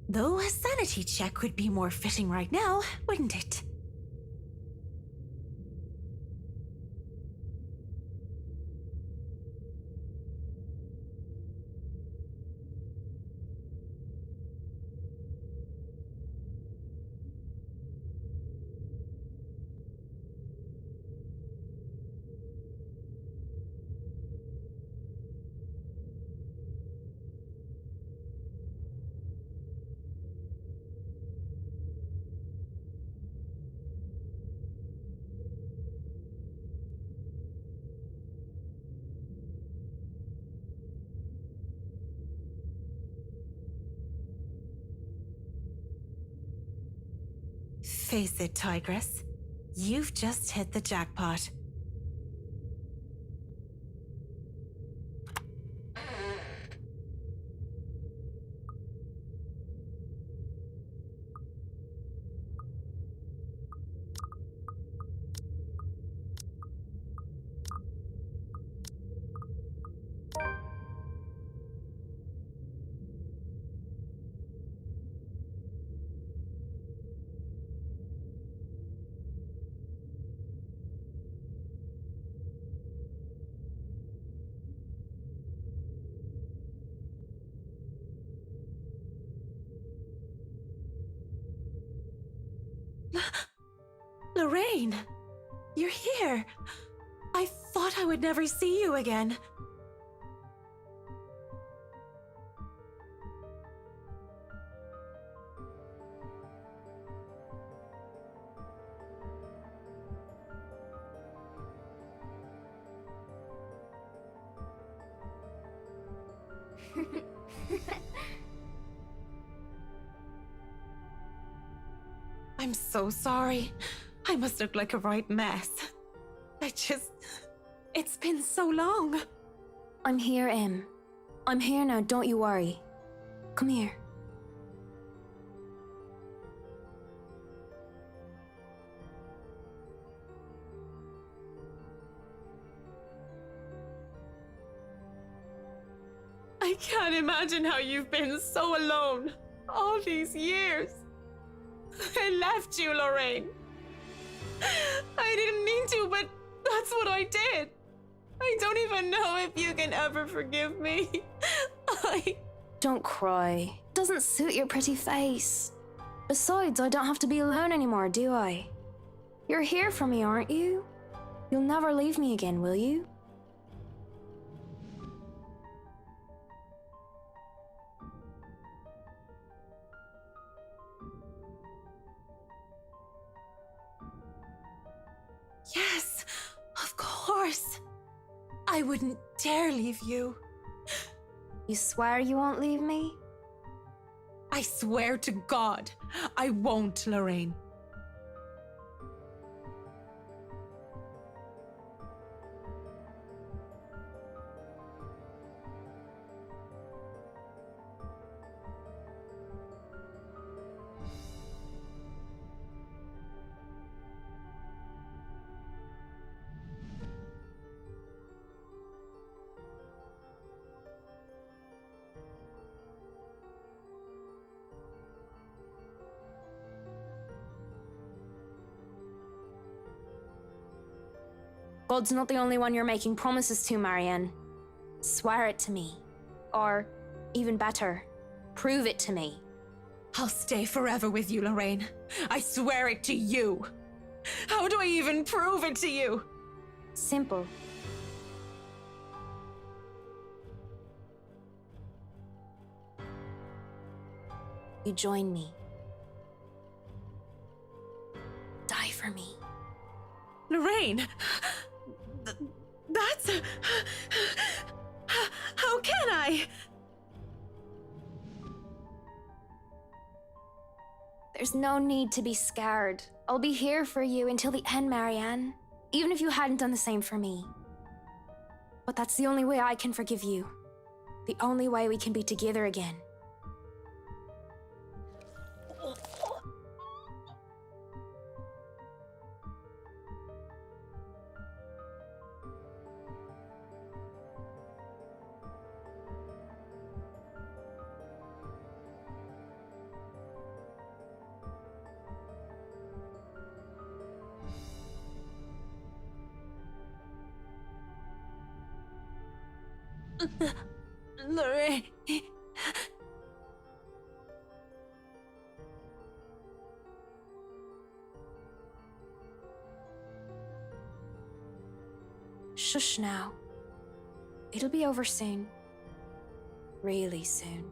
Though a sanity check would be more fitting right now, wouldn't it? Face it, Tigress. You've just hit the jackpot. Lorraine, you're here. I thought I would never see you again. I'm so sorry. I must look like a right mess. It's been so long. I'm here, Em. I'm here now, don't you worry. Come here. I can't imagine how you've been so alone all these years. I left you, Lorraine. I didn't mean to, but that's what I did. I don't even know if you can ever forgive me. Don't cry. Doesn't suit your pretty face. Besides, I don't have to be alone anymore, do I? You're here for me, aren't you? You'll never leave me again, will you? Yes, of course. I wouldn't dare leave you. You swear you won't leave me? I swear to God, I won't, Lorraine. God's not the only one you're making promises to, Marianne. Swear it to me. Or, even better, prove it to me. I'll stay forever with you, Lorraine. I swear it to you. How do I even prove it to you? Simple. You join me. Die for me. Lorraine! That's... How can I? There's no need to be scared. I'll be here for you until the end, Marianne. Even if you hadn't done the same for me. But that's the only way I can forgive you. The only way we can be together again. Lorraine... Shush now. It'll be over soon. Really soon.